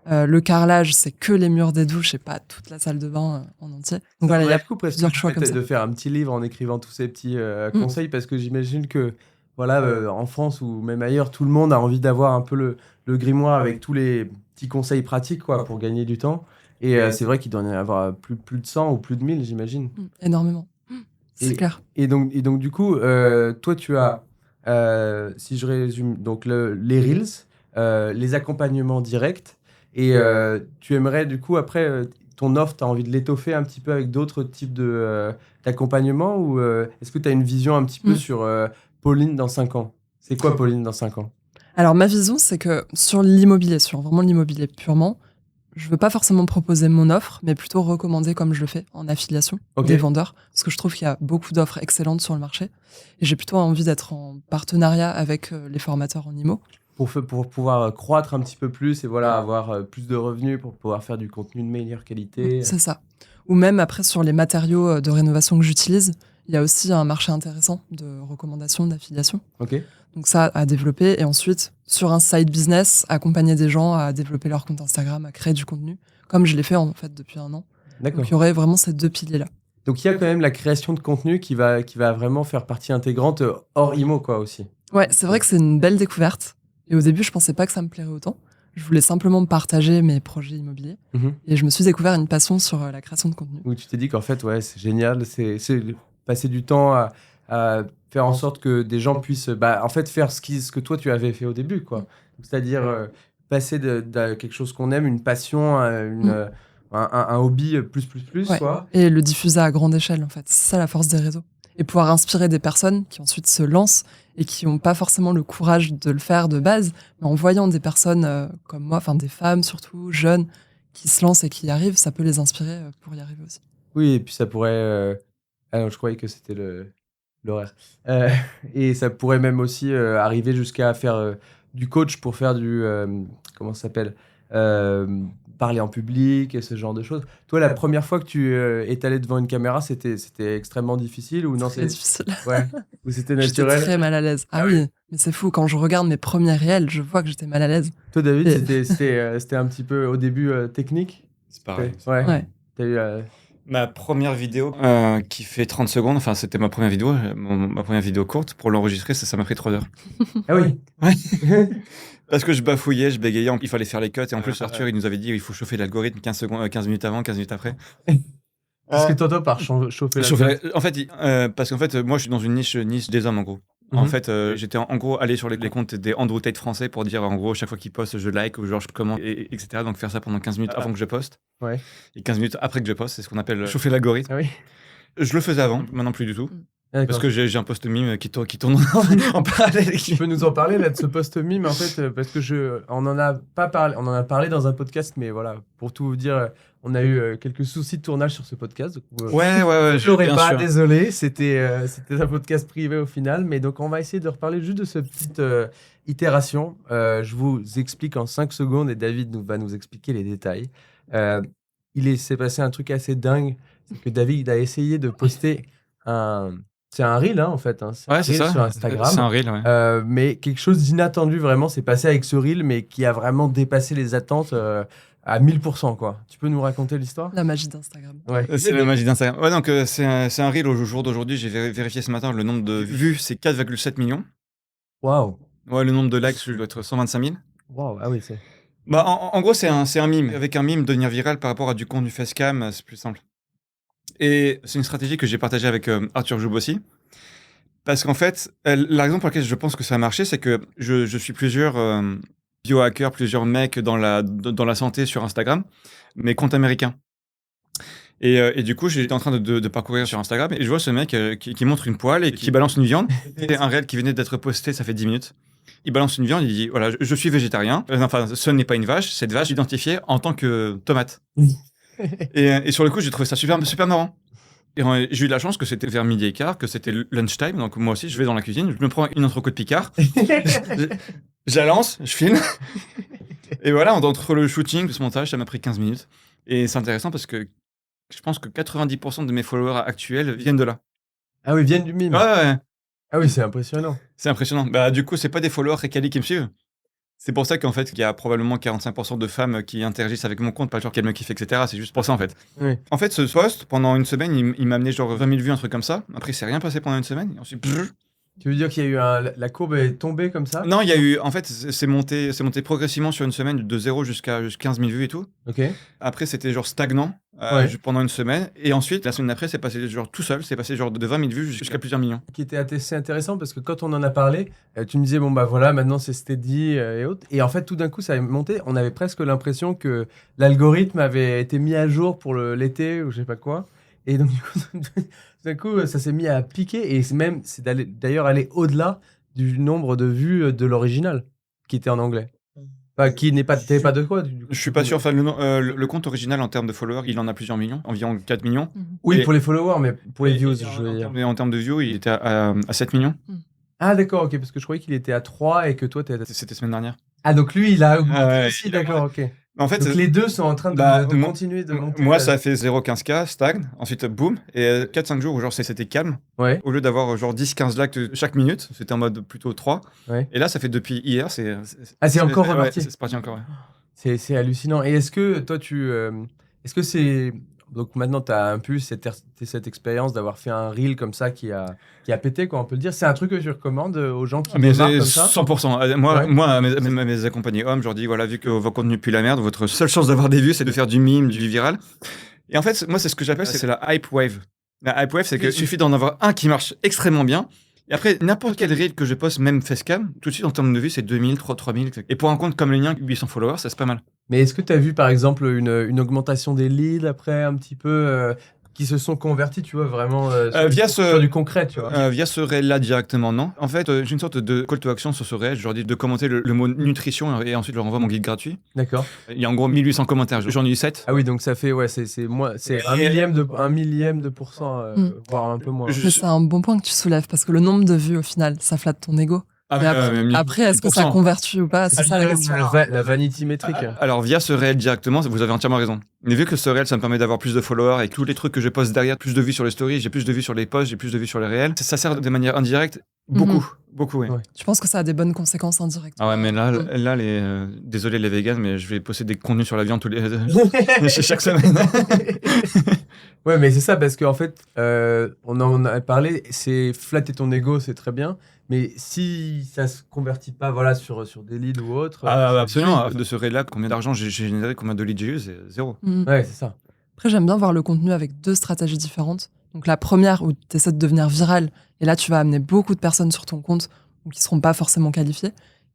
Le carrelage, c'est que les murs des douches et pas toute la salle de bain en entier. Donc voilà, il y a plusieurs choix comme ça. De faire un petit livre en écrivant tous ces petits conseils, parce que j'imagine que en France ou même ailleurs, tout le monde a envie d'avoir un peu le grimoire avec tous les petits conseils pratiques pour gagner du temps. Et c'est vrai qu'il doit y en avoir plus de 100 ou plus de 1000, j'imagine. Énormément. C'est clair. Et donc, du coup, toi, tu as, si je résume, donc les Reels, les accompagnements directs, et tu aimerais, du coup, après, ton offre, tu as envie de l'étoffer un petit peu avec d'autres types d'accompagnement, ou est-ce que tu as une vision un petit peu sur Pauline dans 5 ans? C'est quoi Pauline dans 5 ans? Alors, ma vision, c'est que sur l'immobilier, sur vraiment l'immobilier purement, je veux pas forcément proposer mon offre, mais plutôt recommander comme je le fais en affiliation des vendeurs, parce que je trouve qu'il y a beaucoup d'offres excellentes sur le marché. Et j'ai plutôt envie d'être en partenariat avec les formateurs en IMO. Pour pouvoir croître un petit peu plus et avoir plus de revenus pour pouvoir faire du contenu de meilleure qualité. C'est ça. Ou même après, sur les matériaux de rénovation que j'utilise, il y a aussi un marché intéressant de recommandations, d'affiliation. Donc ça, à développer. Et ensuite, sur un side business, accompagner des gens à développer leur compte Instagram, à créer du contenu, comme je l'ai fait en fait depuis 1 an. Donc il y aurait vraiment ces 2 piliers-là. Donc il y a quand même la création de contenu qui va vraiment faire partie intégrante hors IMO aussi. Ouais, c'est vrai que c'est une belle découverte. Et au début, je pensais pas que ça me plairait autant. Je voulais simplement partager mes projets immobiliers. Et je me suis découvert une passion sur la création de contenu. Où tu t'es dit qu'en fait, c'est génial, c'est passer du temps à faire en sorte que des gens puissent en fait faire ce que toi tu avais fait au début, quoi. C'est-à-dire passer de quelque chose qu'on aime, une passion, un hobby plus, Ouais. quoi. Et le diffuser à grande échelle, en fait. C'est ça la force des réseaux. Et pouvoir inspirer des personnes qui ensuite se lancent et qui n'ont pas forcément le courage de le faire de base, mais en voyant des personnes comme moi, enfin des femmes surtout, jeunes, qui se lancent et qui y arrivent, ça peut les inspirer pour y arriver aussi. Oui, et puis ça pourrait. Ah non, je croyais que c'était l'horaire. Euh, et ça pourrait même aussi arriver jusqu'à faire du coach pour faire du. Comment ça s'appelle? Euh, Parler en public et ce genre de choses. Toi, la première fois que tu es allé devant une caméra, c'était extrêmement difficile ou non? Très difficile. Ouais. Ou c'était J'étais naturel? très mal à l'aise. Ah oui, mais c'est fou. Quand je regarde mes premiers réels, je vois que j'étais mal à l'aise. Toi, David, Et- c'était un petit peu au début technique? C'est pareil. Ouais. Ouais. T'as eu, Ma première vidéo qui fait 30 secondes, enfin c'était ma première vidéo, ma première vidéo courte, pour l'enregistrer, ça m'a pris 3 heures. Ah oui. Parce que je bafouillais, je bégayais, il fallait faire les cuts, et en plus Arthur il nous avait dit il faut chauffer l'algorithme 15 secondes, 15 minutes avant, 15 minutes après. Qu'est-ce que t'entends par chauffer la En fait, parce qu'en fait, moi je suis dans une niche des hommes en gros. En fait, j'étais en gros allé sur les comptes des Andrew Tate français pour dire en gros, chaque fois qu'ils postent, je like ou genre je commente, etc. Donc faire ça pendant 15 minutes avant que je poste. Ouais. Et 15 minutes après que je poste, c'est ce qu'on appelle chauffer l'algorithme. Ah oui. Je le faisais avant, maintenant plus du tout. D'accord. Parce que j'ai un post mime qui tourne en parallèle. Tu peux nous en parler là de ce post mime en fait parce que on en a pas parlé, on en a parlé dans un podcast, mais voilà, pour tout vous dire, on a eu quelques soucis de tournage sur ce podcast. Donc, Ouais. je l'aurais bien pas, sûr. désolé, c'était un podcast privé au final, mais donc on va essayer de reparler juste de cette petite itération. Je vous explique en 5 secondes et David va nous expliquer les détails. S'est passé un truc assez dingue, c'est que David a essayé de poster c'est un reel, hein, en fait. Hein. C'est un Ouais, c'est reel ça. sur Instagram. C'est un reel, ouais. Mais quelque chose d'inattendu, vraiment, s'est passé avec ce reel, mais qui a vraiment dépassé les attentes à 1000%, quoi. Tu peux nous raconter l'histoire? La magie d'Instagram. Ouais. C'est la magie d'Instagram. Ouais, donc c'est un reel au jour d'aujourd'hui. J'ai vérifié ce matin le nombre de vues, c'est 4,7 millions. Waouh. Ouais, le nombre de likes, je dois être 125 000. Waouh. Ah oui, c'est. Bah, en gros, c'est un mime. Avec un mime, devenir viral par rapport à du contenu facecam, c'est plus simple. Et c'est une stratégie que j'ai partagée avec Arthur Joub aussi. Parce qu'en fait, la raison pour laquelle je pense que ça a marché, c'est que je suis plusieurs biohackers, plusieurs mecs dans la santé sur Instagram, mais compte américain. Et du coup, j'étais en train de parcourir sur Instagram et je vois ce mec qui montre une poêle et qui balance une viande. C'était un réel qui venait d'être posté, ça fait 10 minutes. Il balance une viande, il dit voilà, je suis végétarien. Enfin, ce n'est pas une vache, cette vache identifiée en tant que tomate. Et sur le coup, j'ai trouvé ça super marrant. Et j'ai eu de la chance que c'était vers midi et quart, que c'était lunchtime. Donc moi aussi, je vais dans la cuisine, je me prends une entrecôte Picard, je la lance, je filme. Et voilà, entre le shooting, ce montage, ça m'a pris 15 minutes. Et c'est intéressant parce que je pense que 90% de mes followers actuels viennent de là. Ah oui, viennent du mime. Ouais. Ah oui, c'est impressionnant. C'est impressionnant. Bah, du coup, c'est pas des followers très quali qui me suivent. C'est pour ça qu'en fait, il y a probablement 45% de femmes qui interagissent avec mon compte, pas genre qu'elles me kiffent, etc. C'est juste pour ça, en fait. Oui. En fait, ce post, pendant une semaine, il m'a amené genre 20 000 vues, un truc comme ça. Après, il s'est rien passé pendant une semaine. Et ensuite, Tu veux dire qu'il y a eu la courbe est tombée comme ça? non, il y a eu. En fait, c'est monté progressivement sur une semaine de 0 jusqu'à 15 000 vues et tout. Ok. Après, c'était genre stagnant pendant une semaine. Et ensuite, la semaine d'après, c'est passé genre tout seul. C'est passé genre de 20 000 vues jusqu'à plusieurs millions. Qui était assez intéressant parce que quand on en a parlé, tu me disais bon bah voilà, maintenant c'est steady et autres. Et en fait, tout d'un coup, ça a monté. On avait presque l'impression que l'algorithme avait été mis à jour pour l'été ou je sais pas quoi. Et donc, du coup, d'un coup, ça s'est mis à piquer et c'est d'ailleurs aller au-delà du nombre de vues de l'original qui était en anglais. Enfin, qui t'avais pas de quoi du coup. Je suis pas sûr. Enfin, le compte original en termes de followers, il en a plusieurs millions, environ 4 millions. Oui, Et- pour les followers, mais pour les views, je veux dire. Mais en termes de views, il était à 7 millions. Ah d'accord, ok, parce que je croyais qu'il était à 3 et que toi t'étais. C'était semaine dernière. Ah donc lui, il a augmenté ouais, aussi, d'accord, ok. En fait, Donc les deux sont en train de continuer de monter. moi, ça a fait 0,15K, stagne. Ensuite, boum. Et 4-5 jours où genre c'était calme. Ouais. Au lieu d'avoir genre 10-15 likes chaque minute, c'était en mode plutôt 3. Ouais. Et là, ça fait depuis hier. C'est encore reparti. C'est parti encore, ouais. C'est hallucinant. Et est-ce que toi, est-ce que c'est. Donc maintenant, tu as un peu cette expérience d'avoir fait un reel comme ça qui a pété, quoi, on peut le dire. C'est un truc que tu recommandes aux gens qui Mais démarrent comme ça 100%. Moi, mes accompagnés hommes, je leur dis voilà, vu que vos contenus puent la merde, votre seule chance d'avoir des vues, c'est de faire du mime, du viral. Et en fait, moi, c'est ce que j'appelle c'est la hype wave. La hype wave, c'est qu'il suffit d'en avoir un qui marche extrêmement bien. Et après, n'importe quel reel que je poste, même facecam, tout de suite, en termes de vues, c'est 2000, 3000. Et pour un compte comme le mien, 800 followers, ça c'est pas mal. Mais est-ce que tu as vu, par exemple, une augmentation des leads après, un petit peu, qui se sont convertis, tu vois, vraiment sur du concret, tu vois Via ce réel-là directement, non. En fait, j'ai une sorte de call to action sur ce réel. Je leur dis de commenter le mot nutrition et ensuite je leur envoie mon guide gratuit. D'accord. Il y a en gros 1800 commentaires. J'en ai eu 7. Ah oui, donc ça fait, ouais, c'est un millième de pourcent, voire un peu moins. Mais c'est un bon point que tu soulèves parce que le nombre de vues, au final, ça flatte ton ego. Après, est-ce que ça convertit ou pas? C'est ça la question. La vanity métrique. Alors, via ce réel directement, vous avez entièrement raison. Mais vu que ce réel, ça me permet d'avoir plus de followers et que tous les trucs que je poste derrière, plus de vues sur les stories, j'ai plus de vues sur les posts, j'ai plus de vues sur les réels, ça sert de manière indirecte beaucoup. Beaucoup, oui. Ouais. Tu penses que ça a des bonnes conséquences indirectes? Ah ouais, mais là, désolé les vegans, mais je vais poster des contenus sur la viande chaque semaine. Ouais, mais c'est ça, parce qu'en fait, on en a parlé, c'est flatter ton ego, c'est très bien. Mais si ça se convertit pas, voilà, sur des leads ou autre. Absolument. De ce réel-là, combien d'argent j'ai généré, combien de leads j'ai eu, c'est 0. Ouais, c'est ça. Après, j'aime bien voir le contenu avec 2 stratégies différentes. Donc la première où tu essaies de devenir viral, et là tu vas amener beaucoup de personnes sur ton compte qui ne seront pas forcément qualifiées.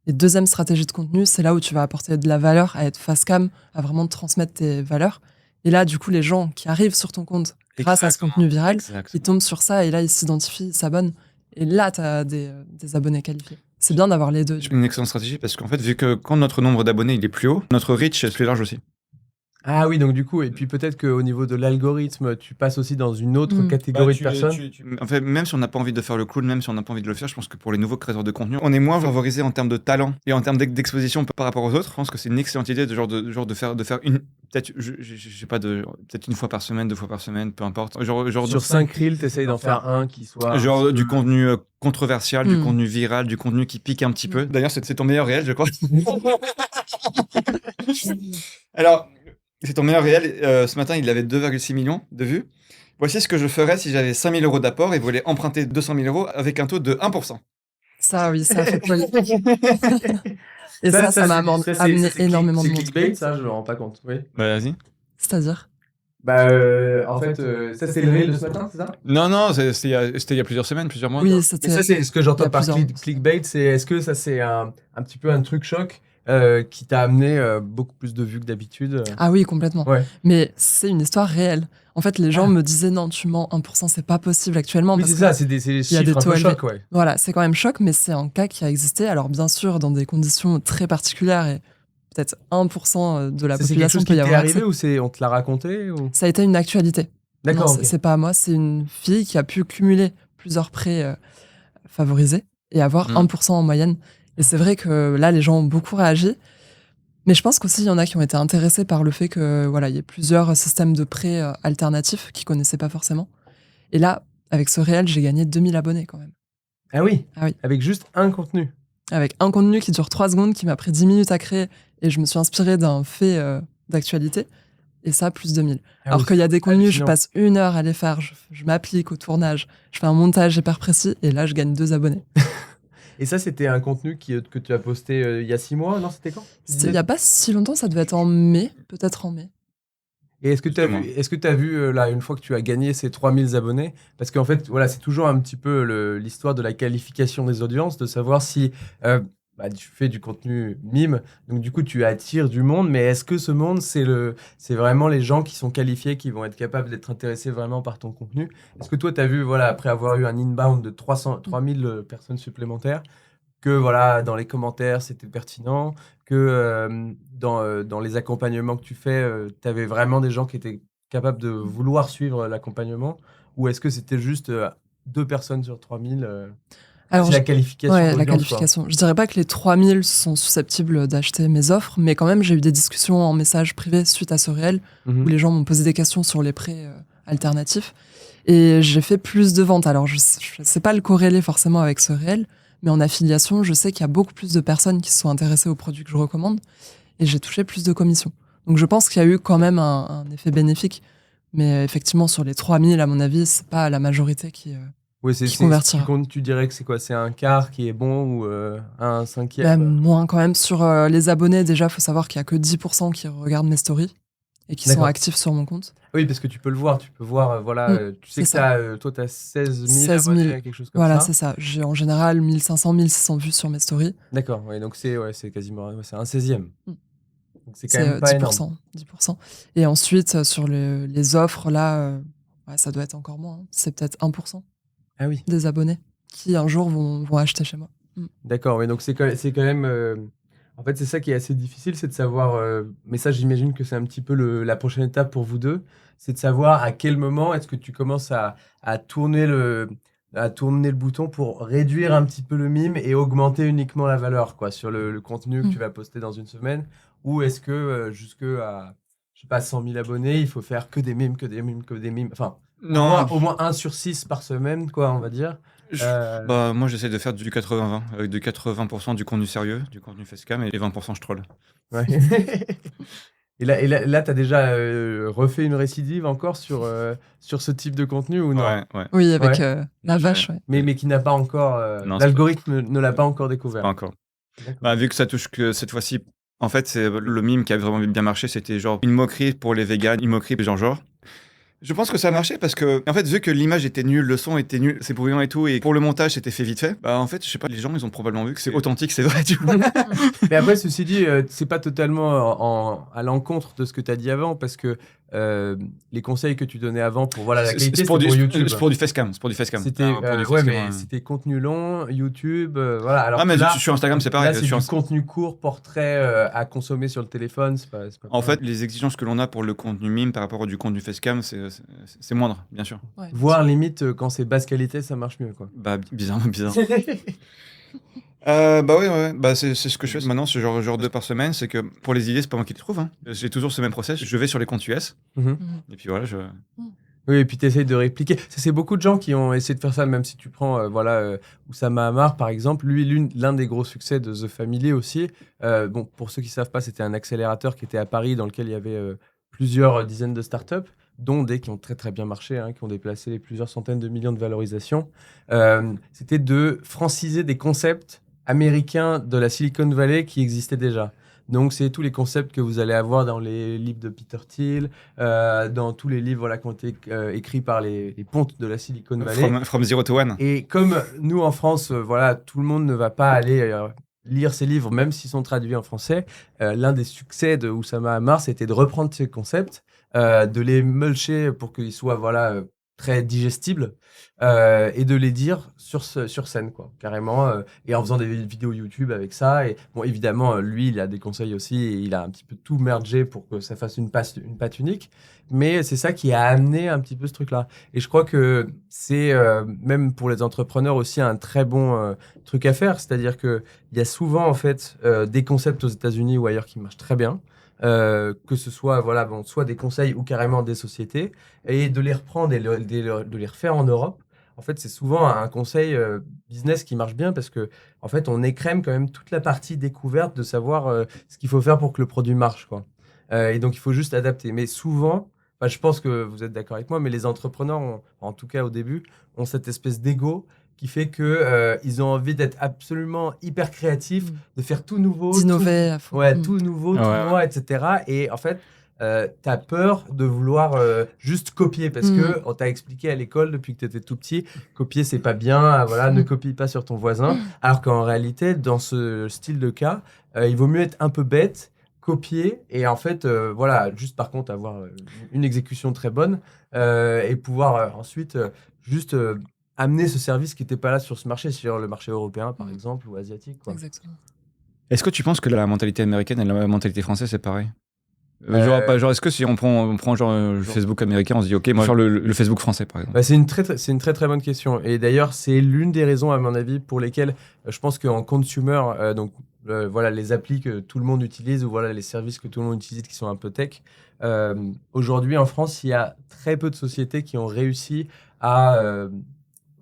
Et deuxième stratégie de contenu, c'est là où tu vas apporter de la valeur, à être face cam, à vraiment transmettre tes valeurs. Et là, du coup, les gens qui arrivent sur ton compte grâce à ce contenu viral, ils tombent sur ça et là, ils s'identifient, ils s'abonnent. Et là, tu as des abonnés qualifiés. C'est bien d'avoir les deux. C'est une excellente stratégie parce qu'en fait, vu que quand notre nombre d'abonnés il est plus haut, notre reach est plus large aussi. Ah oui, donc du coup, et puis peut-être qu'au niveau de l'algorithme, tu passes aussi dans une autre catégorie de personnes. En fait, même si on n'a pas envie de faire le clown, même si on n'a pas envie de le faire, je pense que pour les nouveaux créateurs de contenu, on est moins favorisé en termes de talent et en termes d'exposition par rapport aux autres. Je pense que c'est une excellente idée de faire une, peut-être, j'ai pas peut-être une fois par semaine, 2 fois par semaine, peu importe. Sur 5 reels, t'essayes d'en faire un qui soit. Genre du contenu controversial, du contenu viral, du contenu qui pique un petit peu. D'ailleurs, c'est ton meilleur réel, je crois. Alors. C'est ton meilleur réel. Ce matin, il avait 2,6 millions de vues. Voici ce que je ferais si j'avais 5 000 € d'apport et voulais emprunter 200 000 € avec un taux de 1%. Ça, oui, ça fait plaisir. Et ça m'a amené énormément de monde. C'est clickbait, ça, je me rends pas compte. Oui. Bah, vas-y. C'est-à-dire en fait, ça, c'est le reel de ce matin, c'est ça? Non, c'était il y a plusieurs semaines, plusieurs mois. Oui, c'était. Ça, c'est ce que j'entends par clickbait. Est-ce que ça, c'est un petit peu un truc choc? Qui t'a amené beaucoup plus de vues que d'habitude. Ah oui, complètement. Ouais. Mais c'est une histoire réelle. En fait, les gens me disaient non, tu mens, 1%, c'est pas possible actuellement. Oui, c'est ça, c'est des chiffres un peu chocs, ouais. Voilà, c'est quand même choc, mais c'est un cas qui a existé. Alors, bien sûr, dans des conditions très particulières et peut-être 1% de la population peut y avoir accès. C'est quelque chose qui t'est arrivé ou on te l'a raconté ou... Ça a été une actualité. D'accord. Non, c'est pas à moi, c'est une fille qui a pu cumuler plusieurs prêts favorisés et avoir 1% en moyenne. Et c'est vrai que là, les gens ont beaucoup réagi. Mais je pense qu'aussi, il y en a qui ont été intéressés par le fait que voilà, il y ait plusieurs systèmes de prêts alternatifs qu'ils connaissaient pas forcément. Et là, avec ce réel, j'ai gagné 2000 abonnés quand même. Ah oui? Ah oui. Avec juste un contenu? Avec un contenu qui dure 3 secondes, qui m'a pris 10 minutes à créer. Et je me suis inspirée d'un fait d'actualité. Et ça, plus 2000. Alors qu'il y a des contenus, je passe 1 heure à les faire. Je m'applique au tournage. Je fais un montage hyper précis. Et là, je gagne 2 abonnés. Et ça, c'était un contenu que tu as posté il y a 6 mois? Non, c'était quand? Il n'y a pas si longtemps, ça devait être en mai, peut-être en mai. Et est-ce que tu as vu, là, une fois que tu as gagné ces 3000 abonnés, parce qu'en fait, voilà, c'est toujours un petit peu l'histoire de la qualification des audiences, de savoir si tu fais du contenu mime, donc du coup, tu attires du monde, mais est-ce que ce monde, c'est vraiment les gens qui sont qualifiés, qui vont être capables d'être intéressés vraiment par ton contenu? Est-ce que toi, tu as vu, voilà, après avoir eu un inbound de 3000 personnes supplémentaires, que voilà, dans les commentaires, c'était pertinent, que dans les accompagnements que tu fais, tu avais vraiment des gens qui étaient capables de vouloir suivre l'accompagnement, ou est-ce que c'était juste 2 personnes sur 3000 Alors, c'est la qualification. Ouais, la qualification. Je dirais pas que les 3000 sont susceptibles d'acheter mes offres, mais quand même, j'ai eu des discussions en message privé suite à ce réel, où les gens m'ont posé des questions sur les prêts alternatifs. Et j'ai fait plus de ventes. Alors, je sais pas le corréler forcément avec ce réel, mais en affiliation, je sais qu'il y a beaucoup plus de personnes qui se sont intéressées aux produits que je recommande, et j'ai touché plus de commissions. Donc, je pense qu'il y a eu quand même un effet bénéfique. Mais effectivement, sur les 3000, à mon avis, c'est pas la majorité qui convertira. Tu dirais que c'est quoi? C'est un quart qui est bon ou un cinquième? Moins quand même. Sur les abonnés, déjà, il faut savoir qu'il n'y a que 10% qui regardent mes stories. et qui sont D'accord. actifs sur mon compte. Oui, parce que tu peux le voir. Tu peux voir, tu sais C'est que ça. toi, tu as 16 000 16 000. abonnés, quelque chose comme Voilà, ça. c'est ça. J'ai en général 1500, 1600 vues sur mes stories. D'accord, ouais, donc c'est quasiment c'est un 16e. Mm. Donc c'est quand C'est même pas énorme. 10%. Et ensuite, sur les offres, là, ça doit être encore moins, hein. C'est peut-être 1% Ah oui, des abonnés qui, un jour, vont acheter chez moi. d'accord, oui, donc c'est quand même. En fait, c'est ça qui est assez difficile, c'est de savoir. Mais ça, j'imagine que c'est un petit peu la prochaine étape pour vous deux, c'est de savoir à quel moment est-ce que tu commences à tourner à tourner le bouton pour réduire un petit peu le mime et augmenter uniquement la valeur, quoi, sur le contenu que tu vas poster dans une semaine, ou est-ce que jusque à, je sais pas, 100 000 abonnés, il faut faire que des mimes, que des mimes, que des mimes. Enfin, Non, au moins 1 sur 6 par semaine, quoi, on va dire. Euh, bah, moi j'essaie de faire du 80-20, avec du 80% du contenu sérieux, du contenu facecam, et les 20% je troll. Ouais. Et là, tu as déjà refait une récidive encore sur ce type de contenu ou non? Ouais. Oui, avec Ouais. la vache, ouais. Mais qui n'a pas encore. Non, L'algorithme ne l'a pas encore Pas découvert. encore. D'accord. Bah, vu que ça touche que cette fois-ci, en fait, c'est le mime qui a vraiment bien marché, c'était genre une moquerie pour les végans, une moquerie genre. Je pense que ça a marché parce que, en fait, vu que l'image était nulle, le son était nul, c'est bruyant et tout, et pour le montage, c'était fait vite fait, bah, en fait, je sais pas, les gens, ils ont probablement vu que c'est authentique, c'est vrai, tu vois. Mais après, ceci dit, c'est pas totalement à l'encontre de ce que tu as dit avant, parce que les conseils que tu donnais avant pour voilà, la qualité, C'est c'est pour, pour YouTube. c'est pour du facecam, c'est pour du facecam. C'était Pour du ouais, facecam, mais c'était contenu long, YouTube, voilà. Alors Ah, mais que là, sur Instagram, c'est pareil. là, c'est sur du contenu court, portrait à consommer sur le téléphone. C'est pas En pareil. fait, les exigences que l'on a pour le contenu mime par rapport au du contenu facecam, c'est moindre, bien sûr. Ouais, Voire limite, quand c'est basse qualité, ça marche mieux, quoi. Bah, bizarre. Bah ouais. Bah, c'est ce que je fais maintenant, ce genre 2 par semaine. C'est que pour les idées, c'est pas moi qui les trouve, hein. J'ai toujours ce même process. Je vais sur les comptes US. Mhm. Mhm. Et puis voilà, Oui, et puis tu essayes de répliquer. C'est beaucoup de gens qui ont essayé de faire ça, même si tu prends Oussama Ammar, par exemple. Lui, l'un des gros succès de The Family aussi. Bon, pour ceux qui ne savent pas, c'était un accélérateur qui était à Paris dans lequel il y avait plusieurs dizaines de startups, dont des qui ont très très bien marché, hein, qui ont déplacé plusieurs centaines de millions de valorisation. C'était de franciser des concepts américains de la Silicon Valley qui existaient déjà. Donc, c'est tous les concepts que vous allez avoir dans les livres de Peter Thiel, dans tous les livres voilà, qui ont été écrits par les pontes de la Silicon Valley. from zero to one. Et comme nous, en France, voilà, tout le monde ne va pas aller lire ces livres, même s'ils sont traduits en français, l'un des succès de Oussama Ammar, c'était de reprendre ces concepts, de les mulcher pour qu'ils soient voilà, très digestibles, et de les dire sur scène, quoi, carrément, et en faisant des vidéos YouTube avec ça. Et bon, évidemment, lui, il a des conseils aussi, et il a un petit peu tout mergé pour que ça fasse une patte unique. Mais c'est ça qui a amené un petit peu ce truc-là. Et je crois que c'est, même pour les entrepreneurs aussi, un très bon truc à faire. C'est-à-dire qu'il y a souvent, en fait, des concepts aux États-Unis ou ailleurs qui marchent très bien. Que ce soit voilà, bon, soit des conseils ou carrément des sociétés, et de les reprendre et de les refaire en Europe. En fait, c'est souvent un conseil business qui marche bien parce que en fait, on écrème quand même toute la partie découverte de savoir ce qu'il faut faire pour que le produit marche, quoi. Et donc, il faut juste adapter. Mais souvent, enfin, je pense que vous êtes d'accord avec moi, mais les entrepreneurs, en tout cas au début, ont cette espèce d'ego qui fait que ils ont envie d'être absolument hyper créatifs, de faire tout nouveau, d'innover à fond. tout nouveau, tout Ouais. moi, etc. Et en fait, t'as peur de vouloir juste copier parce que on t'a expliqué à l'école depuis que t'étais tout petit, copier c'est pas bien, voilà, ne copie pas sur ton voisin. Alors qu'en réalité, dans ce style de cas, il vaut mieux être un peu bête, copier et en fait, voilà, juste par contre avoir une exécution très bonne et pouvoir ensuite juste amener ce service qui n'était pas là sur ce marché, sur le marché européen par exemple ou asiatique, quoi. Exactement. Est-ce que tu penses que la mentalité américaine et la mentalité française, c'est pareil? Euh, Genre, est-ce que si on prend genre le Facebook américain, on se dit, ok, moi, je vais faire le Facebook français, par exemple. Bah, c'est une très très bonne question. Et d'ailleurs, c'est l'une des raisons, à mon avis, pour lesquelles je pense qu'en consumer, donc voilà, les applis que tout le monde utilise ou voilà, les services que tout le monde utilise qui sont un peu tech, aujourd'hui en France, il y a très peu de sociétés qui ont réussi à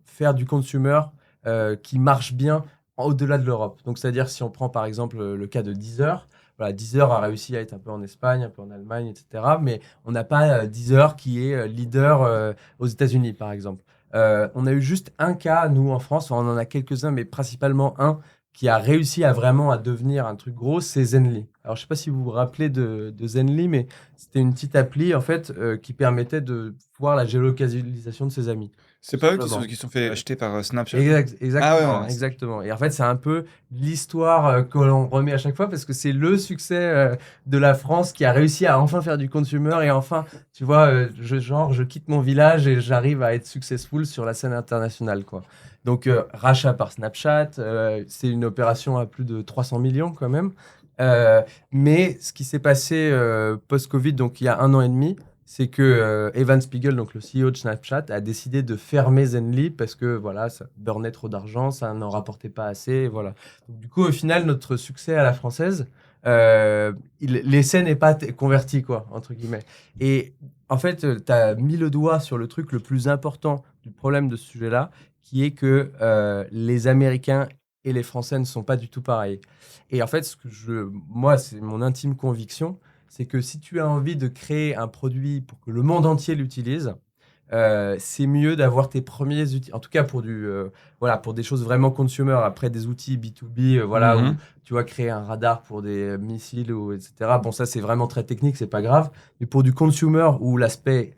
faire du consumer qui marche bien au-delà de l'Europe. Donc, c'est-à-dire, si on prend par exemple le cas de Deezer, voilà, Deezer a réussi à être un peu en Espagne, un peu en Allemagne, etc. Mais on n'a pas Deezer qui est leader aux États-Unis, par exemple. On a eu juste un cas, nous, en France, on en a quelques-uns, mais principalement un qui a réussi à vraiment à devenir un truc gros, c'est Zenly. Alors, je sais pas si vous vous rappelez de Zenly, mais c'était une petite appli, en fait, qui permettait de voir la géolocalisation de ses amis. C'est pas eux Simplement. qui se sont fait acheter par Snapchat? Exactement, ouais. exactement. Et en fait, c'est un peu l'histoire que l'on remet à chaque fois parce que c'est le succès de la France qui a réussi à enfin faire du consumer et enfin, tu vois, je quitte mon village et j'arrive à être successful sur la scène internationale, quoi. Donc, rachat par Snapchat, c'est une opération à plus de 300 millions quand même. Mais ce qui s'est passé post-Covid, donc il y a 1 an et demi, c'est que Evan Spiegel, donc le CEO de Snapchat, a décidé de fermer Zenly parce que voilà, ça burnait trop d'argent, ça n'en rapportait pas assez, et voilà. Donc, du coup, au final, notre succès à la française, l'essai n'est pas converti, quoi, entre guillemets. Et en fait, tu as mis le doigt sur le truc le plus important du problème de ce sujet-là, qui est que les Américains et les Français ne sont pas du tout pareils. Et en fait, moi, c'est mon intime conviction, c'est que si tu as envie de créer un produit pour que le monde entier l'utilise, c'est mieux d'avoir tes premiers outils, en tout cas voilà, pour des choses vraiment consumer, après des outils B2B, voilà, où tu vas créer un radar pour des missiles, etc. Bon, ça, c'est vraiment très technique, c'est pas grave. Mais pour du consumer, où l'aspect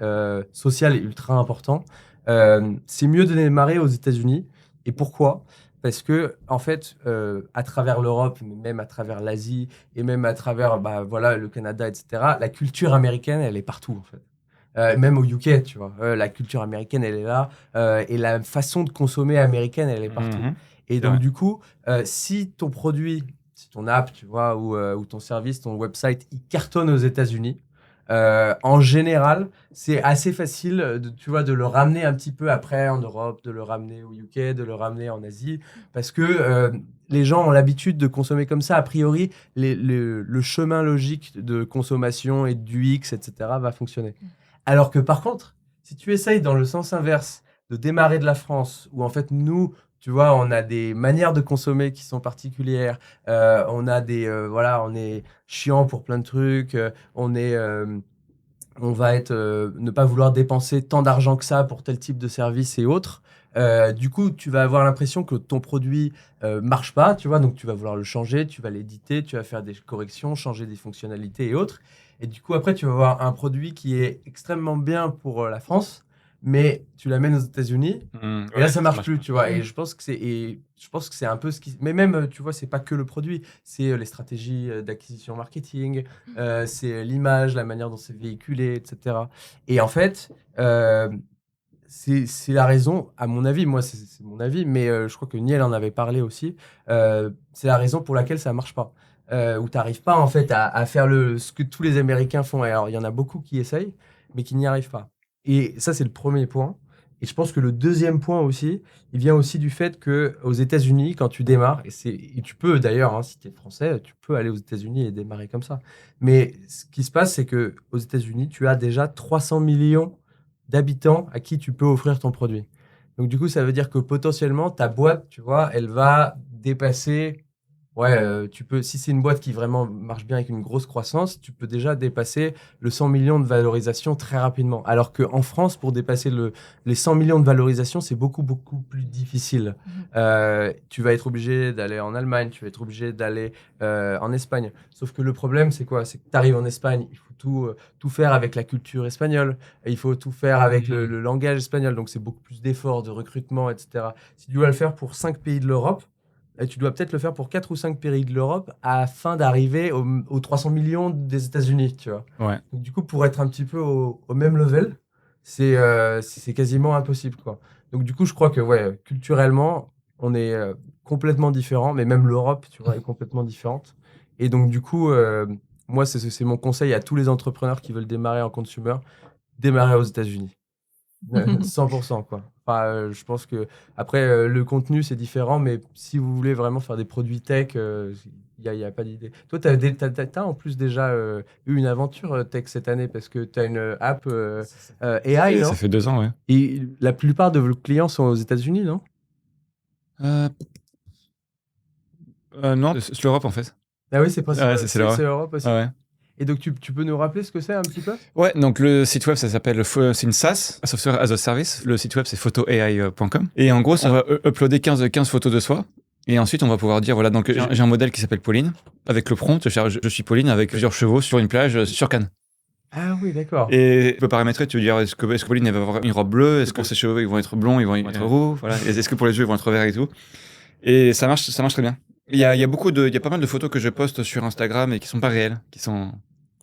social est ultra important, c'est mieux de démarrer aux États-Unis. Et pourquoi? Parce que, en fait, à travers l'Europe, mais même à travers l'Asie, et même à travers voilà, le Canada, etc., la culture américaine, elle est partout, en fait. Même au UK, tu vois. La culture américaine, elle est là. Et la façon de consommer américaine, elle est partout. Et donc, du coup, si ton produit, si ton app, tu vois, ou ton service, ton website, il cartonne aux États-Unis, en général, c'est assez facile tu vois, de le ramener un petit peu après en Europe, de le ramener au UK, de le ramener en Asie, parce que les gens ont l'habitude de consommer comme ça. A priori, le chemin logique de consommation et du X, etc., va fonctionner. Alors que par contre, si tu essayes dans le sens inverse de démarrer de la France, où en fait nous, tu vois, on a des manières de consommer qui sont particulières, voilà, on est chiant pour plein de trucs, on va ne pas vouloir dépenser tant d'argent que ça pour tel type de service et autres. Du coup, tu vas avoir l'impression que ton produit marche pas, tu vois, donc tu vas vouloir le changer, tu vas l'éditer, tu vas faire des corrections, changer des fonctionnalités et autres. Et du coup, après, tu vas avoir un produit qui est extrêmement bien pour la France, mais tu l'amènes aux États-Unis, et là, ça marche plus, tu vois. Et je pense que c'est un peu ce qui. Mais même, tu vois, c'est pas que le produit, c'est les stratégies d'acquisition marketing, c'est l'image, la manière dont c'est véhiculé, etc. Et en fait, c'est la raison, à mon avis, moi, c'est mon avis, mais je crois que Niel en avait parlé aussi, c'est la raison pour laquelle ça marche pas. Où tu n'arrives pas, en fait, à faire ce que tous les Américains font. Et alors, il y en a beaucoup qui essayent, mais qui n'y arrivent pas. Et ça, c'est le premier point. Et je pense que le deuxième point aussi, il vient aussi du fait qu'aux États-Unis, quand tu démarres, et tu peux d'ailleurs, hein, si tu es français, tu peux aller aux États-Unis et démarrer comme ça. Mais ce qui se passe, c'est qu'aux États-Unis, tu as déjà 300 millions d'habitants à qui tu peux offrir ton produit. Donc, du coup, ça veut dire que potentiellement, ta boîte, tu vois, elle va dépasser. Ouais, si c'est une boîte qui vraiment marche bien avec une grosse croissance, tu peux déjà dépasser le 100 millions de valorisation très rapidement. Alors qu'en France, pour dépasser les 100 millions de valorisation, c'est beaucoup, beaucoup plus difficile. Tu vas être obligé d'aller en Allemagne, tu vas être obligé d'aller en Espagne. Sauf que le problème, c'est quoi? C'est que tu arrives en Espagne, il faut tout faire avec la culture espagnole, et il faut tout faire avec le langage espagnol. Donc, c'est beaucoup plus d'efforts, de recrutement, etc. Si tu dois le faire pour 5 pays de l'Europe, et tu dois peut-être le faire pour 4 ou 5 pays de l'Europe afin d'arriver aux 300 millions des États-Unis, tu vois. Ouais. Donc, du coup, pour être un petit peu au même level, c'est quasiment impossible, quoi. Donc, du coup, je crois que, ouais, culturellement, on est complètement différents, mais même l'Europe, tu vois, est complètement différente. Et donc, du coup, moi, c'est mon conseil à tous les entrepreneurs qui veulent démarrer en consumer, démarrer aux États-Unis. 100%, quoi. Enfin, je pense que après le contenu c'est différent, mais si vous voulez vraiment faire des produits tech, il y a pas d'idée. Toi, t'as en plus déjà eu une aventure tech cette année parce que tu as une app AI, non? Ça fait 2 ans, ouais. Et la plupart de vos clients sont aux États-Unis, non? Non, c'est l'Europe en fait. Ah oui, c'est c'est l'Europe. l'Europe aussi. Ah ouais. Et donc, tu peux nous rappeler ce que c'est un petit peu? Ouais, donc le site web, ça s'appelle, c'est une SaaS, Software as a Service. Le site web, c'est photoai.com. Et en gros, ça va uploader 15 photos de soi. Et ensuite, on va pouvoir dire, voilà, donc j'ai un modèle qui s'appelle Pauline. Avec le prompt, je suis Pauline avec plusieurs chevaux sur une plage sur Cannes. Ah oui, d'accord. Et tu peux paramétrer, tu veux dire, est-ce que Pauline elle va avoir une robe bleue? Est-ce que ses cheveux ils vont être blonds, ils vont être roux? Voilà. Est-ce que pour les yeux ils vont être verts et tout? Et ça marche très bien. Il y a pas mal de photos que je poste sur Instagram et qui sont pas réelles, qui sont...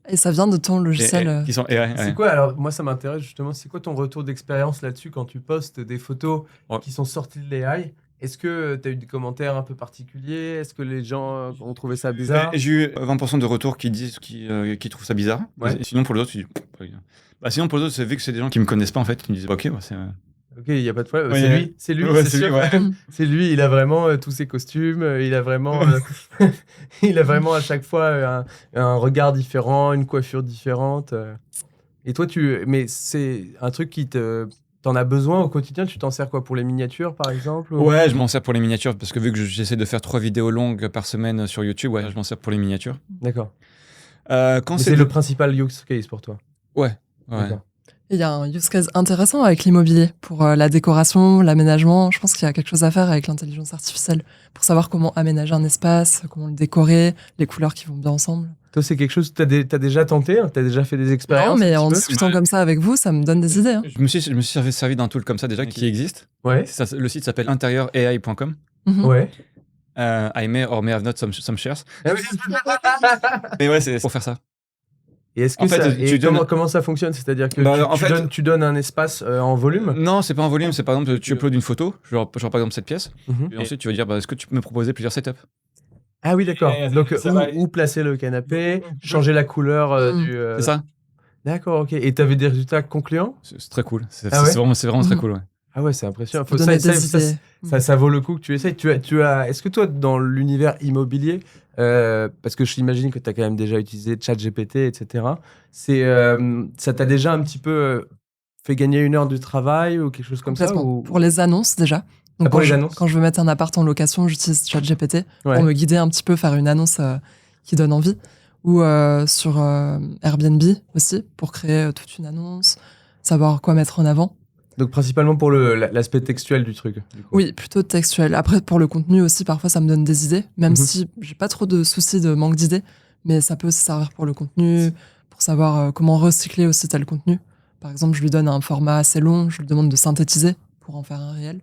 Et ça vient de ton logiciel. Qui sont... C'est quoi, alors moi ça m'intéresse justement, c'est quoi ton retour d'expérience là-dessus quand tu postes des photos qui sont sorties de l'AI? Est-ce que tu as eu des commentaires un peu particuliers? Est-ce que les gens ont trouvé ça bizarre? J'ai eu 20% de retours qui disent qu'ils trouvent ça bizarre. Ouais. Et sinon pour les autres, sinon pour les autres, c'est vu que c'est des gens qui me connaissent pas en fait, qui me disent ok, c'est... Ok, il n'y a pas de problème. Ouais, c'est lui, ouais, c'est sûr. ouais. C'est lui, il a vraiment tous ses costumes, il a vraiment, il a vraiment à chaque fois un regard différent, une coiffure différente. Et toi, mais c'est un truc t'en as besoin au quotidien? Tu t'en sers quoi, pour les miniatures, par exemple? Ouais, je m'en sers pour les miniatures parce que vu que j'essaie de faire 3 vidéos longues par semaine sur YouTube, ouais, je m'en sers pour les miniatures. D'accord. Quand c'est le principal use case pour toi? Ouais. D'accord. Il y a un use case intéressant avec l'immobilier pour la décoration, l'aménagement. Je pense qu'il y a quelque chose à faire avec l'intelligence artificielle pour savoir comment aménager un espace, comment le décorer, les couleurs qui vont bien ensemble. Toi, c'est quelque chose que t'as déjà tenté? T'as déjà fait des expériences? Non, mais en discutant comme ça avec vous, ça me donne des idées. Hein. Je me suis servi d'un tool comme ça déjà qui existe. Ouais. Le site s'appelle interieurAI.com. Ouais. I may or may have not some shares. Mais ouais, c'est pour faire ça. Et est-ce que comment ça fonctionne? C'est-à-dire que tu donnes un espace en volume? Non, c'est pas en volume, c'est par exemple tu uploads une photo, genre par exemple cette pièce, et ensuite tu vas dire est-ce que tu peux me proposer plusieurs setups? Ah oui, d'accord. Donc où placer le canapé, changer la couleur du... C'est ça. D'accord, ok. Et t'avais des résultats concluants? C'est très cool. C'est vraiment très cool, ouais. Ah ouais, c'est impressionnant. Ça vaut le coup que tu essayes. Est-ce que toi, dans l'univers immobilier, parce que j'imagine que tu as quand même déjà utilisé ChatGPT, etc., ça t'a déjà un petit peu fait gagner 1 heure de travail ou quelque chose comme ça Pour les annonces, déjà. Donc pour les annonces. Quand je veux mettre un appart en location, j'utilise ChatGPT pour me guider un petit peu, faire une annonce qui donne envie. Ou sur Airbnb aussi, pour créer toute une annonce, savoir quoi mettre en avant. Donc principalement pour l'aspect textuel du truc. Oui, plutôt textuel. Après, pour le contenu aussi, parfois ça me donne des idées, même si j'ai pas trop de soucis de manque d'idées, mais ça peut aussi servir pour le contenu, pour savoir comment recycler aussi tel contenu. Par exemple, je lui donne un format assez long, je lui demande de synthétiser pour en faire un réel.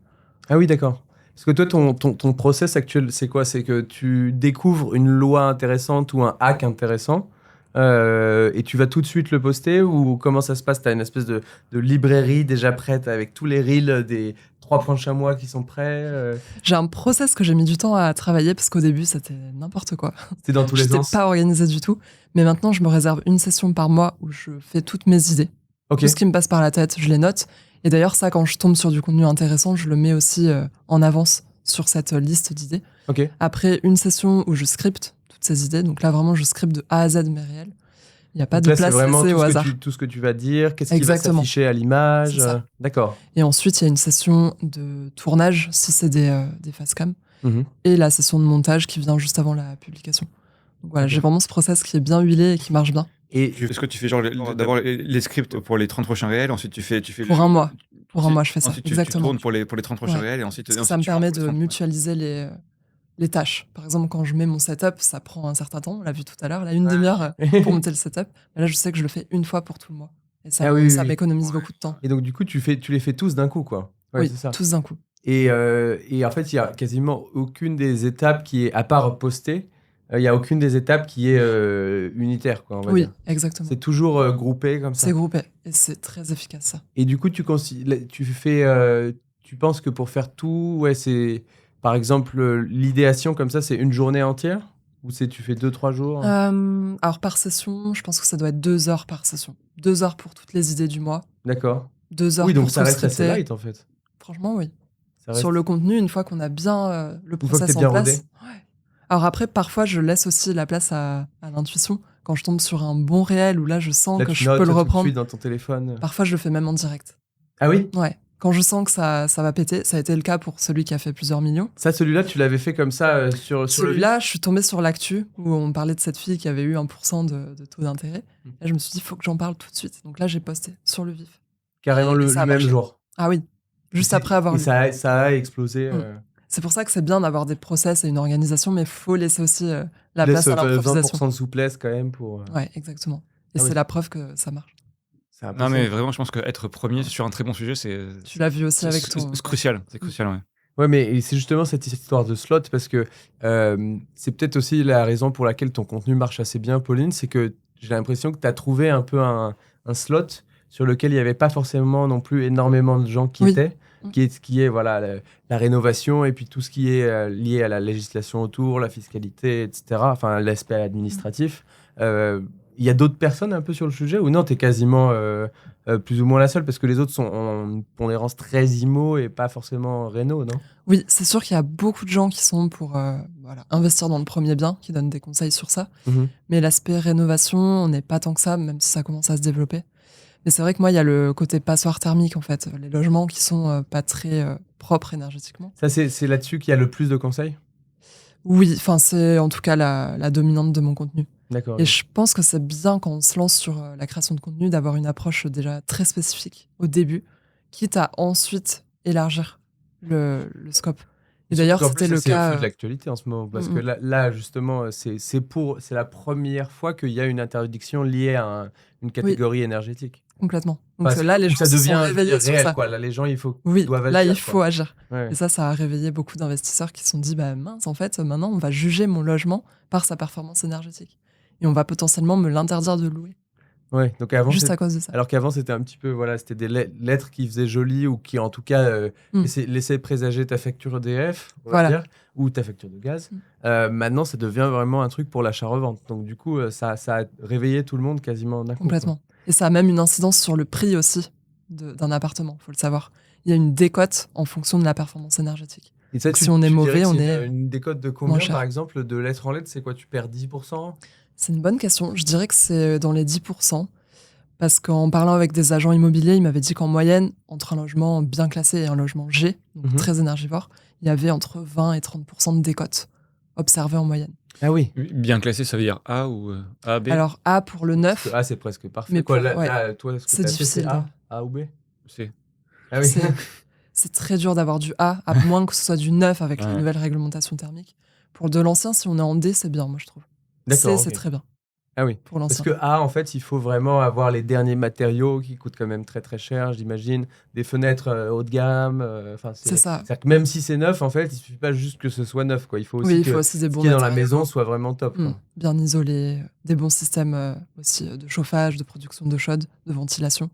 Ah oui, d'accord. Parce que toi, ton process actuel, c'est quoi? C'est que tu découvres une loi intéressante ou un hack intéressant et tu vas tout de suite le poster, ou comment ça se passe? Tu as une espèce de librairie déjà prête avec tous les reels des 3 prochains mois qui sont prêts? J'ai un process que j'ai mis du temps à travailler parce qu'au début, c'était n'importe quoi. C'était dans tous les sens. J'étais pas organisée du tout. Mais maintenant, je me réserve une session par mois où je fais toutes mes idées. Okay. Tout ce qui me passe par la tête, je les note. Et d'ailleurs, ça, quand je tombe sur du contenu intéressant, je le mets aussi en avance sur cette liste d'idées. Okay. Après une session où je scripte toutes ces idées, donc là, vraiment, je scripte de A à Z mes réels. Il n'y a pas de place laissée au hasard. Tout ce que tu vas dire, qu'est-ce qui va s'afficher à l'image. D'accord. Et ensuite, il y a une session de tournage, si c'est des facecam, et la session de montage qui vient juste avant la publication. Donc voilà, j'ai vraiment ce process qui est bien huilé et qui marche bien. Et est-ce que tu fais d'abord les scripts pour les 30 prochains réels, ensuite tu fais pour un mois. Pour un mois, je fais ça. Exactement. Tu tournes pour les 30 prochains réels et ensuite. Ça me permet de mutualiser les tâches. Par exemple, quand je mets mon setup, ça prend un certain temps. On l'a vu tout à l'heure, là, 1 demi-heure pour monter le setup. Mais là, je sais que je le fais une fois pour tout le mois. Et ça, m'économise beaucoup de temps. Et donc, du coup, tu les fais tous d'un coup, quoi. Ouais, oui, c'est ça. Tous d'un coup. Et en fait, il n'y a quasiment aucune des étapes qui est, à part poster, il n'y a aucune des étapes qui est unitaire, quoi, on va dire. Oui, exactement. C'est toujours groupé comme ça. C'est groupé et c'est très efficace, ça. Et du coup, tu penses que pour faire tout, c'est par exemple l'idéation comme ça, c'est une journée entière, ou tu fais 2-3 jours? Alors par session, je pense que ça doit être 2 heures par session. 2 heures pour toutes les idées du mois. D'accord. 2 heures oui, donc pour ça reste assez light en fait. Franchement, oui. Sur le contenu, une fois qu'on a bien le process en place. Ouais. Alors après, parfois, je laisse aussi la place à l'intuition. Quand je tombe sur un bon réel où là, je sens que je peux le reprendre. Tout de suite dans ton téléphone. Parfois, je le fais même en direct. Ah oui? Ouais. Quand je sens que ça va péter, ça a été le cas pour celui qui a fait plusieurs millions. Ça, celui-là, tu l'avais fait comme ça sur celui-là, je suis tombée sur l'actu où on parlait de cette fille qui avait eu 1% de taux d'intérêt. Et je me suis dit, il faut que j'en parle tout de suite. Donc là, j'ai posté sur le vif. Carrément le même jour. Ah oui. Juste après avoir lu. Ça a explosé. C'est pour ça que c'est bien d'avoir des process et une organisation, mais il faut laisser aussi la Laisse place à l'improvisation. 20% de souplesse quand même pour. Ouais, exactement. Et Ah oui. c'est la preuve que ça marche. C'est Non, impressionnant. mais vraiment, je pense qu'être premier sur un très bon sujet, Tu l'as vu aussi avec ton. c'est crucial. C'est crucial, ouais. Ouais, mais c'est justement cette histoire de slot parce que c'est peut-être aussi la raison pour laquelle ton contenu marche assez bien, Pauline, c'est que j'ai l'impression que tu as trouvé un peu un slot sur lequel il n'y avait pas forcément non plus énormément de gens qui Oui. étaient, qui est voilà, la rénovation et puis tout ce qui est lié à la législation autour, la fiscalité, etc., enfin l'aspect administratif. Il y a d'autres personnes un peu sur le sujet ou non, tu es quasiment plus ou moins la seule parce que les autres ont une pondérance très IMO et pas forcément réno, non? Oui, c'est sûr qu'il y a beaucoup de gens qui sont pour investir dans le premier bien, qui donnent des conseils sur ça. Mais l'aspect rénovation, on n'est pas tant que ça, même si ça commence à se développer. Mais c'est vrai que moi, il y a le côté passoire thermique, en fait. Les logements qui sont pas très propres énergétiquement. Ça, c'est là-dessus qu'il y a le plus de conseils? Oui, enfin, c'est en tout cas la dominante de mon contenu. D'accord. Et je pense que c'est bien quand on se lance sur la création de contenu d'avoir une approche déjà très spécifique au début, quitte à ensuite élargir le scope. Et d'ailleurs, Surtout qu'en c'était plus, le c'est au cas. feu de l'actualité en ce moment. Parce que là justement, c'est la première fois qu'il y a une interdiction liée à une catégorie énergétique. Complètement. Donc Enfin, là, les où gens ça se sont devient réveillés sur réel, ça. quoi. Là, les gens, Oui, doivent là, agir. il faut agir. Ouais. Et ça a réveillé beaucoup d'investisseurs qui se sont dit, bah mince, en fait, maintenant, on va juger mon logement par sa performance énergétique. Et on va potentiellement me l'interdire de louer. Ouais, donc avant, Juste à cause de ça. alors qu'avant, c'était un petit peu, voilà, c'était des lettres qui faisaient joli ou qui, en tout cas, laissaient présager ta facture EDF, on va dire, ou ta facture de gaz. Maintenant, ça devient vraiment un truc pour l'achat-revente. Donc, du coup, ça a réveillé tout le monde quasiment d'un coup. Complètement. Et ça a même une incidence sur le prix aussi d'un appartement, il faut le savoir. Il y a une décote en fonction de la performance énergétique. Et ça, si on est mauvais, on est une décote de combien, par exemple, de lettre en lettre? C'est quoi? Tu perds 10%? C'est une bonne question. Je dirais que c'est dans les 10%. Parce qu'en parlant avec des agents immobiliers, ils m'avaient dit qu'en moyenne, entre un logement bien classé et un logement G, donc très énergivore, il y avait entre 20 et 30% de décote observée en moyenne. Ah oui. Bien classé, ça veut dire A ou A, B? Alors A pour le neuf. A, c'est presque parfait. Mais quoi, là, toi, c'est difficile. A ou B? C. Ah oui. C'est très dur d'avoir du A, à moins que ce soit du 9 avec la nouvelle réglementation thermique. Pour de l'ancien, si on est en D, c'est bien, moi, je trouve. C, c'est très bien. Ah oui, pour l'ancien. Parce que A, en fait, il faut vraiment avoir les derniers matériaux qui coûtent quand même très très cher, j'imagine. Des fenêtres haut de gamme. C'est ça. C'est-à-dire que même si c'est neuf, en fait, il suffit pas juste que ce soit neuf, quoi. Il faut aussi oui, il que faut aussi des bons ce qui est dans la maison soit vraiment top. Quoi. Bien isolé, des bons systèmes aussi de chauffage, de production d'eau chaude, de ventilation.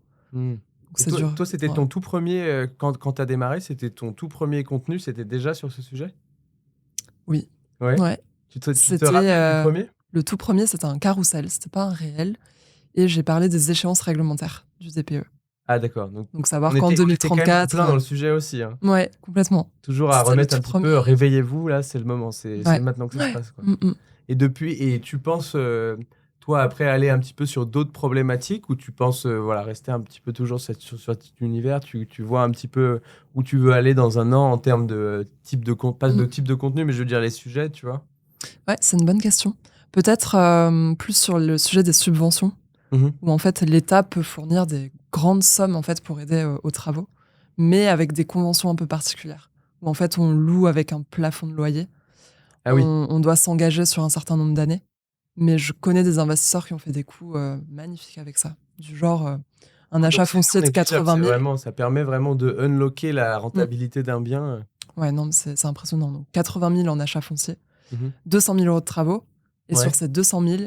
C'est dur. Toi, c'était ton tout premier, quand tu as démarré, c'était ton tout premier contenu, c'était déjà sur ce sujet? Oui. Ouais. Tu te rappelles du premier? Le tout premier, c'était un carrousel, c'était pas un réel. Et j'ai parlé des échéances réglementaires du DPE. Ah d'accord. Donc savoir qu'en 2034... plein dans le sujet aussi. Hein. Ouais, complètement. Toujours à remettre un petit peu, réveillez-vous, là, c'est le moment, c'est maintenant que ça se passe. Quoi. Et tu penses, toi, après, aller un petit peu sur d'autres problématiques ou tu penses rester un petit peu toujours sur cet univers, tu vois un petit peu où tu veux aller dans un an en termes de type de contenu, pas de type de contenu, mais je veux dire les sujets, tu vois? Ouais, c'est une bonne question. Peut-être plus sur le sujet des subventions, où en fait l'État peut fournir des grandes sommes en fait pour aider aux travaux, mais avec des conventions un peu particulières, où en fait on loue avec un plafond de loyer. Ah oui. On doit s'engager sur un certain nombre d'années, mais je connais des investisseurs qui ont fait des coups magnifiques avec ça, du genre un achat foncier de 80 000. Ça permet vraiment de unlocker la rentabilité d'un bien. Ouais, non, c'est impressionnant. Donc 80 000 en achat foncier, 200 000 euros de travaux. Et sur ces 200 000,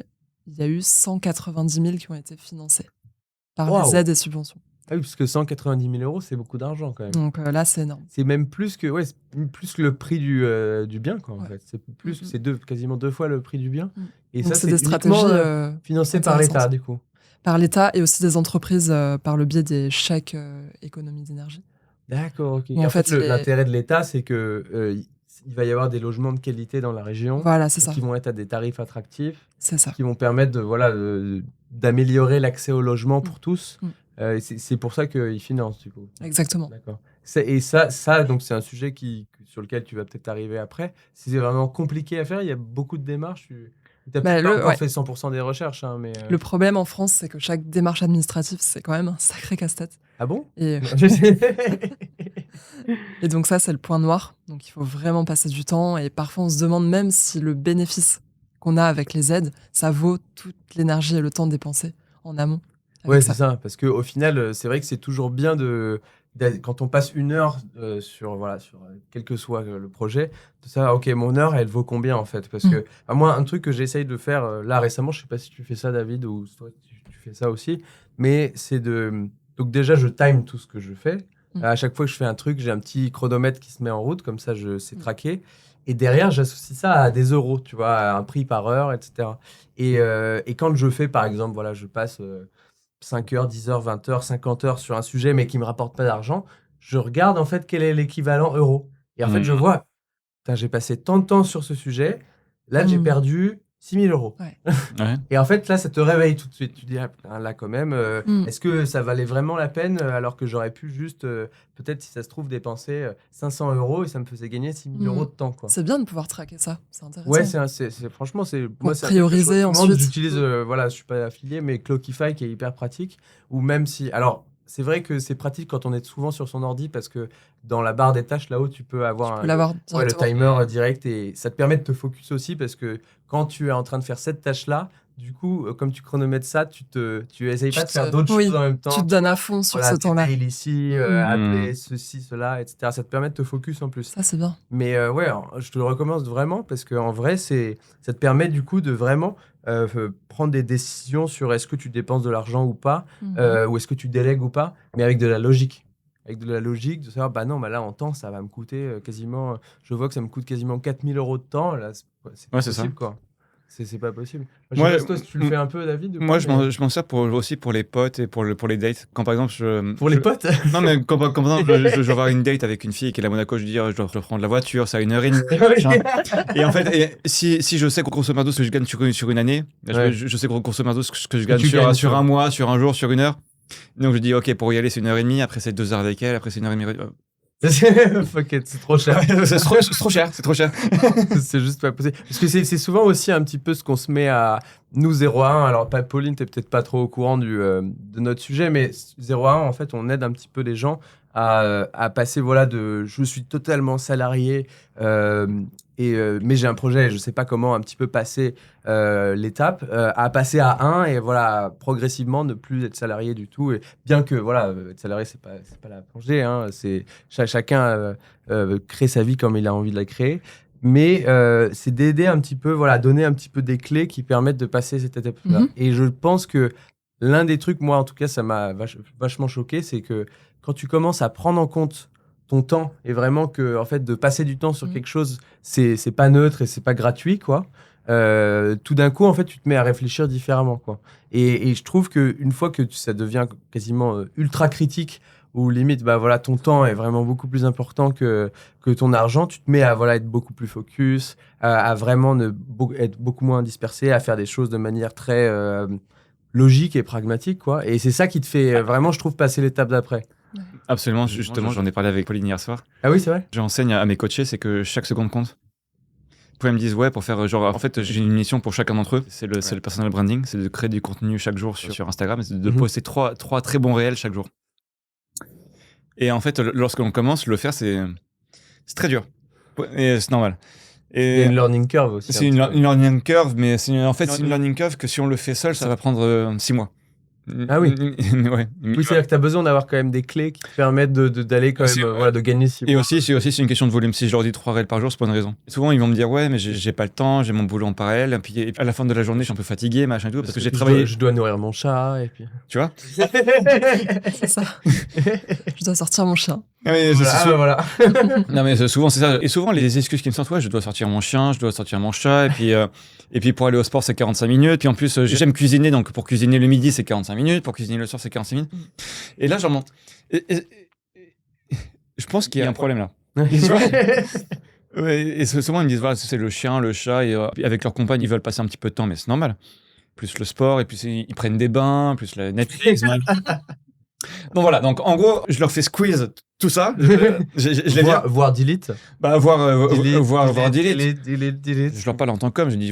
il y a eu 190 000 qui ont été financés par les aides et subventions. Ah oui, parce que 190 000 euros, c'est beaucoup d'argent quand même. Donc là, c'est énorme. C'est même plus que le prix du bien, quoi, en fait. C'est quasiment 2 fois le prix du bien. Et donc ça, c'est des stratégies financées par l'État, du coup. Par l'État et aussi des entreprises par le biais des chèques économie d'énergie. D'accord, ok. En fait, l'intérêt de l'État, c'est que il va y avoir des logements de qualité dans la région. Voilà, c'est ça. Qui vont être à des tarifs attractifs. C'est ça. Qui vont permettre d'améliorer l'accès au logement pour tous. C'est pour ça qu'ils financent, du coup. Exactement. D'accord. Et ça, donc c'est un sujet sur lequel tu vas peut-être arriver après. C'est vraiment compliqué à faire. Il y a beaucoup de démarches. Tu n'as pas encore fait 100% des recherches. Hein, mais Le problème en France, c'est que chaque démarche administrative, c'est quand même un sacré casse-tête. Ah bon? Et Et donc ça, c'est le point noir. Donc il faut vraiment passer du temps. Et parfois, on se demande même si le bénéfice qu'on a avec les aides, ça vaut toute l'énergie et le temps dépensé en amont. Ouais, c'est ça. Parce qu'au final, c'est vrai que c'est toujours bien quand on passe 1 heure sur quel que soit le projet, de savoir, ok, mon heure, elle vaut combien en fait? Parce que moi, un truc que j'essaye de faire là récemment, je sais pas si tu fais ça, David, ou toi, tu fais ça aussi, mais c'est donc déjà, je time tout ce que je fais. À chaque fois que je fais un truc, j'ai un petit chronomètre qui se met en route, comme ça, je sais traquer. Et derrière, j'associe ça à des euros, tu vois, à un prix par heure, etc. Et quand je fais, par exemple, voilà, je passe 5 heures, 10 heures, 20 heures, 50 heures sur un sujet, mais qui ne me rapporte pas d'argent, je regarde en fait quel est l'équivalent euro. Et en fait, je vois, j'ai passé tant de temps sur ce sujet, là, j'ai perdu 6 000 euros. Ouais. Et en fait, là, ça te réveille tout de suite. Tu dis, ah, putain, là, quand même, est-ce que ça valait vraiment la peine alors que j'aurais pu juste, peut-être, si ça se trouve, dépenser 500 euros et ça me faisait gagner 6 000 euros de temps, quoi. C'est bien de pouvoir traquer ça. C'est intéressant. Ouais, franchement, c'est. Pour prioriser ensuite. J'utilise, je suis pas affilié, mais Clockify qui est hyper pratique. Ou même si. Alors, c'est vrai que c'est pratique quand on est souvent sur son ordi parce que dans la barre des tâches là-haut, tu peux avoir le timer direct et ça te permet de te focus aussi parce que quand tu es en train de faire cette tâche-là, du coup, comme tu chronomètres ça, tu essayes pas de faire d'autres choses en même temps. Tu te donnes à fond sur ce temps-là. Mail ici, appeler ceci, cela, etc. Ça te permet de te focus en plus. Ça, c'est bien. Mais je te le recommande vraiment parce qu'en vrai, ça te permet du coup de vraiment prendre des décisions sur est-ce que tu dépenses de l'argent ou pas, ou est-ce que tu délègues ou pas, mais avec de la logique. Avec de la logique, de savoir, là, en temps, ça va me coûter quasiment... Je vois que ça me coûte quasiment 4 000 euros de temps. Là, c'est pas possible, quoi. C'est pas possible. Je sais pas si toi, si tu le fais un peu, David. Moi, je m'en sers aussi pour les potes et pour les dates. Quand par exemple, les potes. Non, mais quand par exemple, je vais avoir une date avec une fille qui est à Monaco, je dis, je dois prendre la voiture, ça a 1h30. Et en fait, si je sais grosso modo ce que je gagne sur une année, je sais grosso modo ce que je gagne sur un mois, sur un jour, sur une heure. Donc je dis, ok, pour y aller, c'est 1h30, après c'est 2 heures avec elle, après c'est 1h30. Fuck it, c'est trop cher. C'est trop cher. C'est juste pas possible. Parce que c'est souvent aussi un petit peu ce qu'on se met à nous 0 à 1. Alors, Pauline, t'es peut-être pas trop au courant de notre sujet, mais 0 à 1, en fait, on aide un petit peu les gens à passer, je suis totalement salarié, mais j'ai un projet, je sais pas comment un petit peu passer l'étape, à passer à 1 et progressivement ne plus être salarié du tout. Et bien que être salarié, c'est pas la plongée, hein, c'est chacun crée sa vie comme il a envie de la créer. Mais c'est d'aider un petit peu, donner un petit peu des clés qui permettent de passer cette étape-là. Et je pense que l'un des trucs, moi en tout cas, ça m'a vachement choqué, c'est que quand tu commences à prendre en compte ton temps et vraiment que en fait de passer du temps sur quelque chose, c'est pas neutre et c'est pas gratuit, quoi. Tout d'un coup, en fait, tu te mets à réfléchir différemment, quoi. Et je trouve qu'une fois que ça devient quasiment ultra critique, ou limite, ton temps est vraiment beaucoup plus important que ton argent, tu te mets à être beaucoup plus focus, à vraiment être beaucoup moins dispersé, à faire des choses de manière très logique et pragmatique, quoi. Et c'est ça qui te fait vraiment, je trouve, passer l'étape d'après. Absolument, justement, j'en ai parlé avec Pauline hier soir. Ah oui, c'est vrai. J'enseigne à mes coachés, c'est que chaque seconde compte. Ils me disent, pour faire en fait, j'ai une mission pour chacun d'entre eux. C'est le personal branding, c'est de créer du contenu chaque jour sur Instagram, c'est de poster trois très bons réels chaque jour. Et en fait, lorsque l'on commence, le faire, c'est très dur. Et c'est normal. Et il y a une learning curve aussi. C'est une learning curve, mais c'est une learning curve que si on le fait seul, ça va prendre 6 mois. Ah oui. Ouais. Oui, c'est-à-dire que tu as besoin d'avoir quand même des clés qui te permettent d'aller quand même, de gagner 6 mois. Et aussi, c'est une question de volume. Si je leur dis 3 réels par jour, c'est pas une raison. Et souvent, ils vont me dire, ouais, mais j'ai pas le temps, j'ai mon boulot en parallèle. Et puis à la fin de la journée, je suis un peu fatigué, machin et tout, parce que j'ai travaillé. Je dois nourrir mon chat, et puis. Tu vois? C'est ça. Je dois sortir mon chien. Voilà. Non, mais souvent, c'est ça. Et souvent, les excuses qui me sortent, je dois sortir mon chien, je dois sortir mon chat, et puis pour aller au sport, c'est 45 minutes. Puis en plus, j'aime cuisiner, donc pour cuisiner le midi, c'est 45 minutes. Pour cuisiner le soir, c'est 45 minutes. Et là, j'en monte. Je pense qu'il y a un problème là. Et souvent, ils me disent, c'est le chien, le chat, et avec leur compagne, ils veulent passer un petit peu de temps, mais c'est normal. Plus le sport, et puis ils prennent des bains, plus la Netflix. Donc voilà, donc en gros, je leur fais squeeze tout ça. Voir delete. Voir delete. Delete. Je leur parle en tant qu'homme, je dis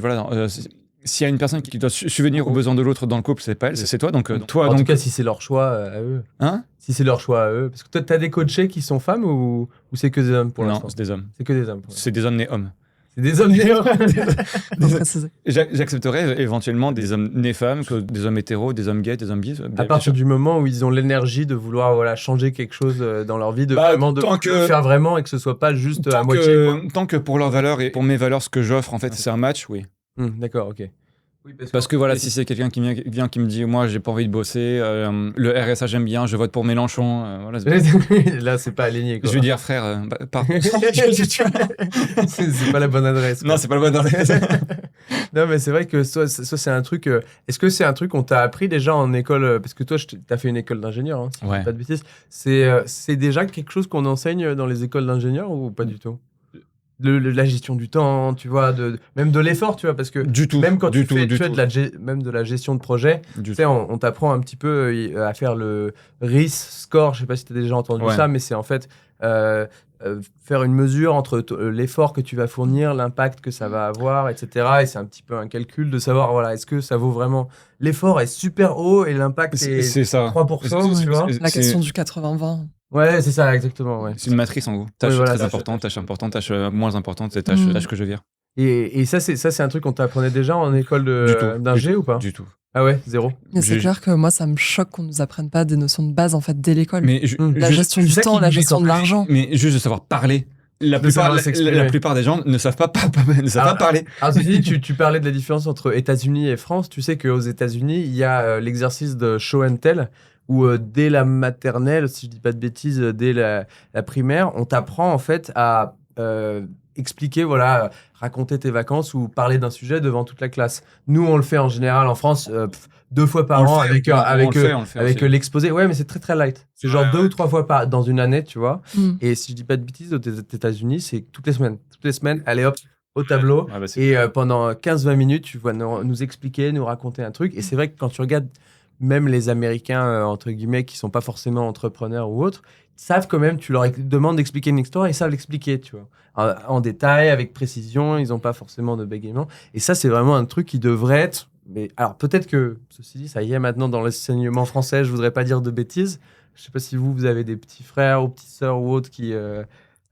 s'il y a une personne qui doit subvenir aux besoins de l'autre dans le couple, c'est pas elle, c'est toi. Donc, toi, En donc. tout cas, si c'est leur choix à eux. Hein? Si c'est leur choix à eux. Parce que toi, t'as des coachés qui sont femmes ou c'est que des hommes pour Non, l'instant? c'est des hommes. C'est que des hommes. Pour l'instant. C'est des hommes nés hommes. C'est des hommes d'ailleurs. Faut préciser. J'accepterais éventuellement des hommes nés femmes, que des hommes hétéros, des hommes gays, des hommes bis. À partir du moment où ils ont l'énergie de vouloir changer quelque chose dans leur vie, de vraiment de le faire vraiment et que ce soit pas juste à moitié. Tant que pour leurs valeurs et pour mes valeurs, ce que j'offre, en fait, c'est un match, oui. D'accord, ok. Oui, parce que voilà, si c'est quelqu'un qui vient qui me dit, moi, j'ai pas envie de bosser, le RSA, j'aime bien, je vote pour Mélenchon. Voilà, là, c'est pas aligné. Quoi. Je veux dire, frère, pardon. c'est pas la bonne adresse. Quoi. Non, c'est pas la bonne adresse. Non, mais c'est vrai que ça c'est un truc. Est-ce que c'est un truc qu'on t'a appris déjà en école? Parce que toi, t'as fait une école d'ingénieur, hein, si je dis pas de bêtises. C'est déjà quelque chose qu'on enseigne dans les écoles d'ingénieurs ou pas du tout? La gestion du temps, tu vois, même de l'effort, tu vois, parce que du tout, même quand tu fais même de la gestion de projet, tu sais, on t'apprend un petit peu à faire le RIS score, je sais pas si tu as déjà entendu ça, mais c'est en fait faire une mesure entre l'effort que tu vas fournir, l'impact que ça va avoir, etc. Et c'est un petit peu un calcul de savoir, voilà, est-ce que ça vaut vraiment... L'effort est super haut et l'impact est ça. 3%, tu vois. La question du 80-20. Ouais, c'est ça, exactement. Ouais. C'est une matrice, en gros. Tâche très importante, tâche importante, tâche moins importante, c'est tâche que je vire. Et ça, c'est un truc qu'on t'apprenait déjà en école d'ingé ou pas? Du tout. Ah ouais, zéro. Mais c'est clair que moi, ça me choque qu'on nous apprenne pas des notions de base en fait dès l'école. Mais la gestion du temps, la gestion de l'argent. Mais juste de savoir parler. La plupart des gens ne savent pas parler. Alors, tu parlais de la différence entre États-Unis et France. Tu sais qu'aux États-Unis, il y a l'exercice de show and tell, où dès la maternelle, si je dis pas de bêtises, dès la primaire, on t'apprend en fait à expliquer, voilà, raconter tes vacances ou parler d'un sujet devant toute la classe. Nous, on le fait en général en France 2 fois par an avec l'exposé. Ouais, mais c'est très très light. C'est genre 2 ou 3 fois dans une année, tu vois. Et si je dis pas de bêtises, aux États-Unis, c'est toutes les semaines. Toutes les semaines, allez hop, au tableau. Et pendant 15-20 minutes, tu vois nous expliquer, nous raconter un truc. Et c'est vrai que quand tu regardes même les Américains, entre guillemets, qui sont pas forcément entrepreneurs ou autres, savent quand même, tu leur demandes d'expliquer une histoire et ils savent l'expliquer, tu vois. En détail, avec précision, ils n'ont pas forcément de bégaiement. Et ça, c'est vraiment un truc qui devrait être... Mais alors, peut-être que, ceci dit, ça y est maintenant dans l'enseignement français, je voudrais pas dire de bêtises. Je sais pas si vous avez des petits frères ou petites sœurs ou autres qui...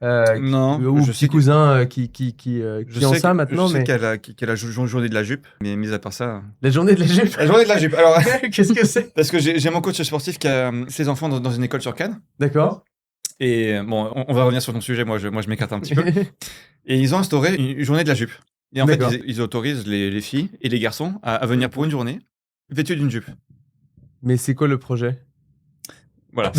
non, ou petits cousins qui ont ça maintenant. Je sais qu'elle a la journée de la jupe, mais mis à part ça... La journée de la jupe. La journée de la jupe, alors... Qu'est-ce que c'est? Parce que j'ai mon coach sportif qui a ses enfants dans une école sur Cannes. D'accord. Et bon, on va revenir sur ton sujet, moi je m'écarte un petit peu. Et ils ont instauré une journée de la jupe. Et en fait, ils autorisent les filles et les garçons à venir pour une journée vêtus d'une jupe. Mais c'est quoi le projet? Voilà.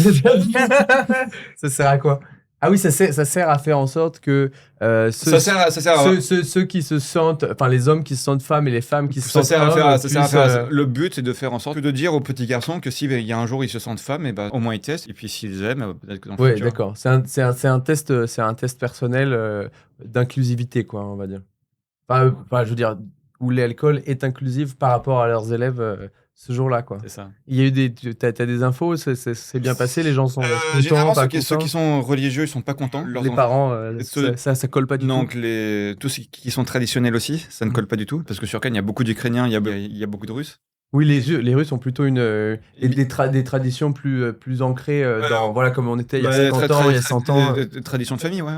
Ça sert à quoi? Ah oui, ça sert à faire en sorte que ceux qui se sentent, enfin les hommes qui se sentent femmes et les femmes qui se sentent hommes. Le but, c'est de faire en sorte de dire aux petits garçons que s'il y a un jour ils se sentent femmes, et ben au moins ils testent. Et puis s'ils aiment, peut-être que dans le futur. D'accord. C'est un test personnel d'inclusivité, quoi, on va dire. Enfin, je veux dire, où l'alcool est inclusif par rapport à leurs élèves. Ce jour-là, quoi. C'est ça. Il y a eu t'as des infos, c'est bien passé, les gens sont contents, généralement, ceux qui sont religieux, ils sont pas contents. Les parents, ça colle pas du tout. Donc tous ceux qui sont traditionnels aussi, ça ne colle pas du tout, parce que sur Cannes, il y a beaucoup d'Ukrainiens, il y a beaucoup de Russes. Oui, les Russes ont plutôt des traditions plus ancrées dans, voilà, comme on était il y a 50 ans, il y a 100 ans. Traditions de famille, ouais.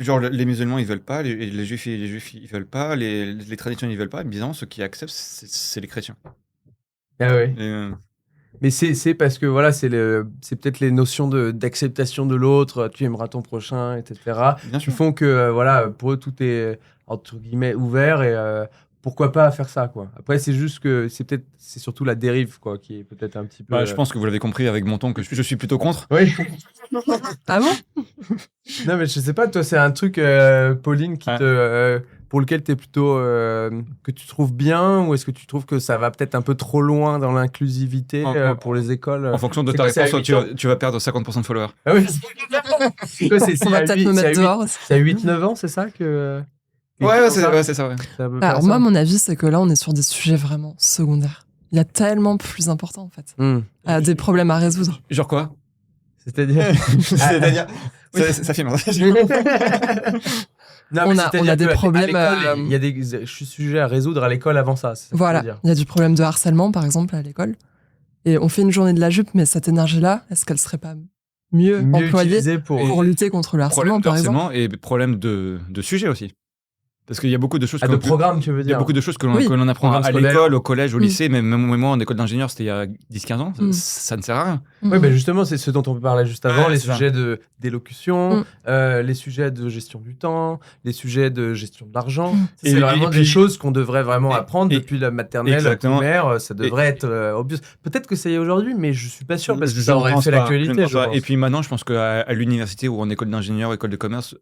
Genre les musulmans ils veulent pas, les juifs ils veulent pas, les traditions ils veulent pas, bizarrement ceux qui acceptent c'est les chrétiens. Ah ouais. Mais c'est parce que voilà, c'est peut-être les notions d'acceptation de l'autre, tu aimeras ton prochain, etc. qui font que voilà, pour eux tout est entre guillemets ouvert et pourquoi pas faire ça, quoi. Après c'est juste que c'est surtout la dérive, quoi, qui est peut-être un petit peu. Je pense que vous l'avez compris avec mon ton que je suis plutôt contre. Oui. Ah bon? Non mais je sais pas, toi c'est un truc Pauline qui pour lequel t'es plutôt que tu trouves bien, ou est-ce que tu trouves que ça va peut-être un peu trop loin dans l'inclusivité pour les écoles? En fonction de ta réponse, tu vas perdre 50% de followers. Ah oui. On va peut-être me mettre dehors aussi. C'est à 8-9 ans, c'est ça que... Ouais, c'est ça, ouais. Alors moi, mon avis, c'est que là, on est sur des sujets vraiment secondaires. Il y a tellement plus important, en fait. Des problèmes à résoudre. Genre quoi? C'est-à-dire ça filme. Non, On mais a c'est-à-dire des que problèmes, à l'école, il y a des sujets à résoudre à l'école avant ça. C'est ça que Voilà, tu veux dire. il y a du problème de harcèlement, par exemple, à l'école. Et on fait une journée de la jupe, mais cette énergie-là, est-ce qu'elle serait pas mieux employée utilisé pour lutter contre le harcèlement, Problème de par exemple? harcèlement et problème de sujet aussi. Parce qu'il y a beaucoup de choses de programme, tu veux il y a dire. beaucoup de choses que Oui. l'on apprend Programme à scolaire. l'école, au collège, au Mm. lycée, même moi en école d'ingénieur, c'était il y a 10-15 ans, ça ne sert à rien. Oui, ben justement, c'est ce dont on parlait juste avant, Ah, les c'est ça. sujets d'élocution, Mm. les sujets de gestion du temps, les sujets de gestion de l'argent. Mm. C'est Et vraiment puis- des choses qu'on devrait vraiment apprendre et- depuis la maternelle, la exactement. primaire. Ça devrait être obvious. Peut-être que ça y est aujourd'hui, mais je suis pas sûr parce que Je ça ne aurait pense fait pas, je ne l'actualité. pense je pas. pense. Et puis maintenant, je pense qu'à l'université ou en école d'ingénieur, école de commerce,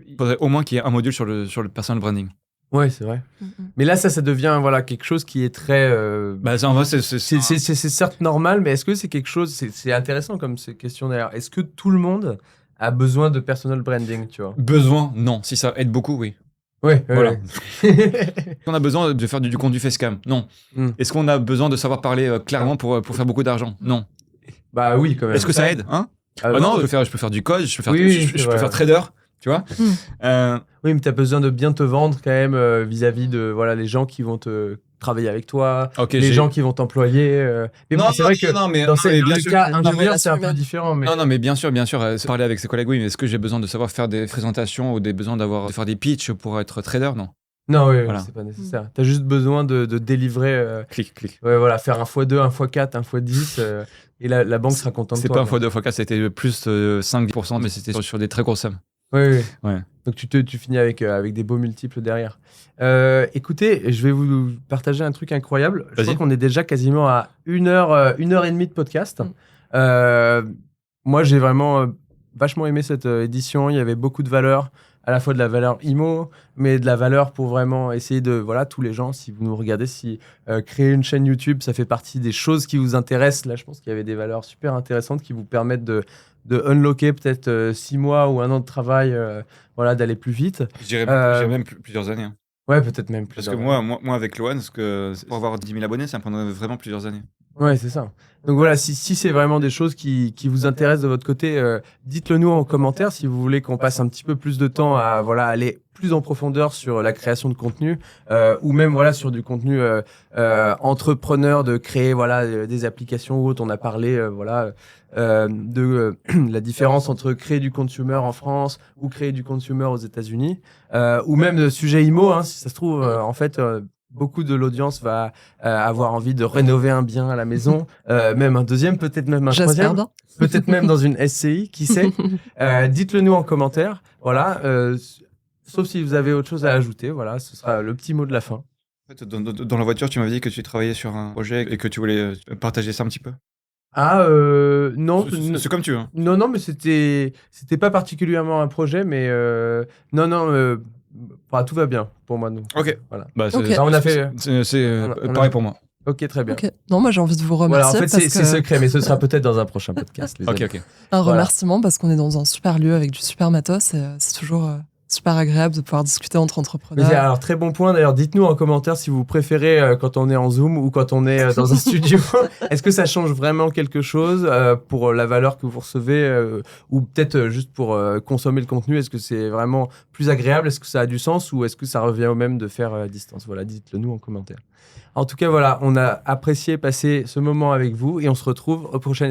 il faudrait au moins qu'il y ait un module sur le personal branding. Ouais, c'est vrai. Mm. Mais là, ça devient voilà quelque chose qui est très. Bah, ça, en vrai, c'est C'est certes normal, mais est-ce que c'est quelque chose. C'est intéressant comme question d'ailleurs. Est-ce que tout le monde a besoin de personal branding, tu vois? besoin, non. Si ça aide beaucoup, oui. Ouais, Voilà. ouais. Est-ce qu'on a besoin de faire du contenu facecam? Non. Mm. Est-ce qu'on a besoin de savoir parler clairement pour faire beaucoup d'argent? Non. Bah oui, quand même. Est-ce que ça aide, hein? Ah, Non, je peux faire du code, je peux faire, Oui, je c'est peux vrai. faire trader, tu vois. Oui, mais tu as besoin de bien te vendre quand même vis-à-vis de voilà, les gens qui vont te travailler avec toi, Ok, les gens qui vont t'employer. Mais Non, bon, c'est vrai que non, mais dans mais bien le sûr. cas La ingénieur, c'est un peu relation différent. Mais... Non, mais bien sûr, parler avec ses collègues, oui, mais est-ce que j'ai besoin de savoir faire des présentations ou besoin de faire des pitchs pour être trader? Non. Non, oui, Voilà. c'est pas nécessaire. Tu as juste besoin de délivrer. Clic. Ouais, voilà, faire un x2, un x4, un x10, et la banque sera contente de C'est toi. pas un quoi. fois 2 fois 4, c'était plus 5-10%, mais c'était sur des très grosses sommes. Oui, oui. Ouais. Donc tu finis avec des beaux multiples derrière. Écoutez, je vais vous partager un truc incroyable. Je Vas-y. crois qu'on est déjà quasiment à 1h et demie de podcast. Moi, j'ai vraiment vachement aimé cette édition. Il y avait beaucoup de valeur, à la fois de la valeur IMO, mais de la valeur pour vraiment essayer de, voilà, tous les gens, si vous nous regardez, si créer une chaîne YouTube, ça fait partie des choses qui vous intéressent. Là, je pense qu'il y avait des valeurs super intéressantes qui vous permettent de unlocker peut-être 6 mois ou 1 an de travail, voilà, d'aller plus vite. Je dirais même plusieurs années. Hein. Ouais, peut-être même plus. Parce que moi, avec Loan, pour avoir 10 000 abonnés, ça me prendrait vraiment plusieurs années. Ouais, c'est ça. Donc voilà, si c'est vraiment des choses qui vous intéressent de votre côté, dites-le nous en commentaire si vous voulez qu'on passe un petit peu plus de temps à voilà, aller plus en profondeur sur la création de contenu ou même voilà, sur du contenu entrepreneur, de créer voilà, des applications ou autres. On a parlé de la différence entre créer du consumer en France ou créer du consumer aux États-Unis ou même de sujet IMO, hein, si ça se trouve, en fait... beaucoup de l'audience va avoir envie de rénover un bien à la maison, même un deuxième, peut-être même un J'espère troisième, bien. peut-être même dans une SCI, qui sait. Dites-le nous en commentaire. Voilà, sauf si vous avez autre chose à ajouter. Voilà, ce sera le petit mot de la fin. En fait, dans la voiture, tu m'avais dit que tu travaillais sur un projet et que tu voulais partager ça un petit peu. Ah, non. C'est comme tu veux. Non, mais c'était pas particulièrement un projet, mais enfin, tout va bien pour moi. Donc, Ok. voilà. Bah, Ok. Ça, on a fait. C'est on a- pareil pour moi. Ok, très bien. Ok. Non, moi j'ai envie de vous Voilà, en remercier fait, parce c'est que secret, mais ce sera peut-être dans un prochain podcast. Les amis. Ok. un Voilà. remerciement parce qu'on est dans un super lieu avec du super matos et c'est toujours super agréable de pouvoir discuter entre Mais entrepreneurs. alors, très bon point. D'ailleurs, dites-nous en commentaire si vous préférez quand on est en Zoom ou quand on est dans un studio. Est-ce que ça change vraiment quelque chose pour la valeur que vous recevez ou peut-être juste pour consommer le contenu? Est-ce que c'est vraiment plus agréable? Est-ce que ça a du sens ou est-ce que ça revient au même de faire à distance? Voilà, dites-le nous en commentaire. En tout cas, voilà, on a apprécié passer ce moment avec vous et on se retrouve au prochain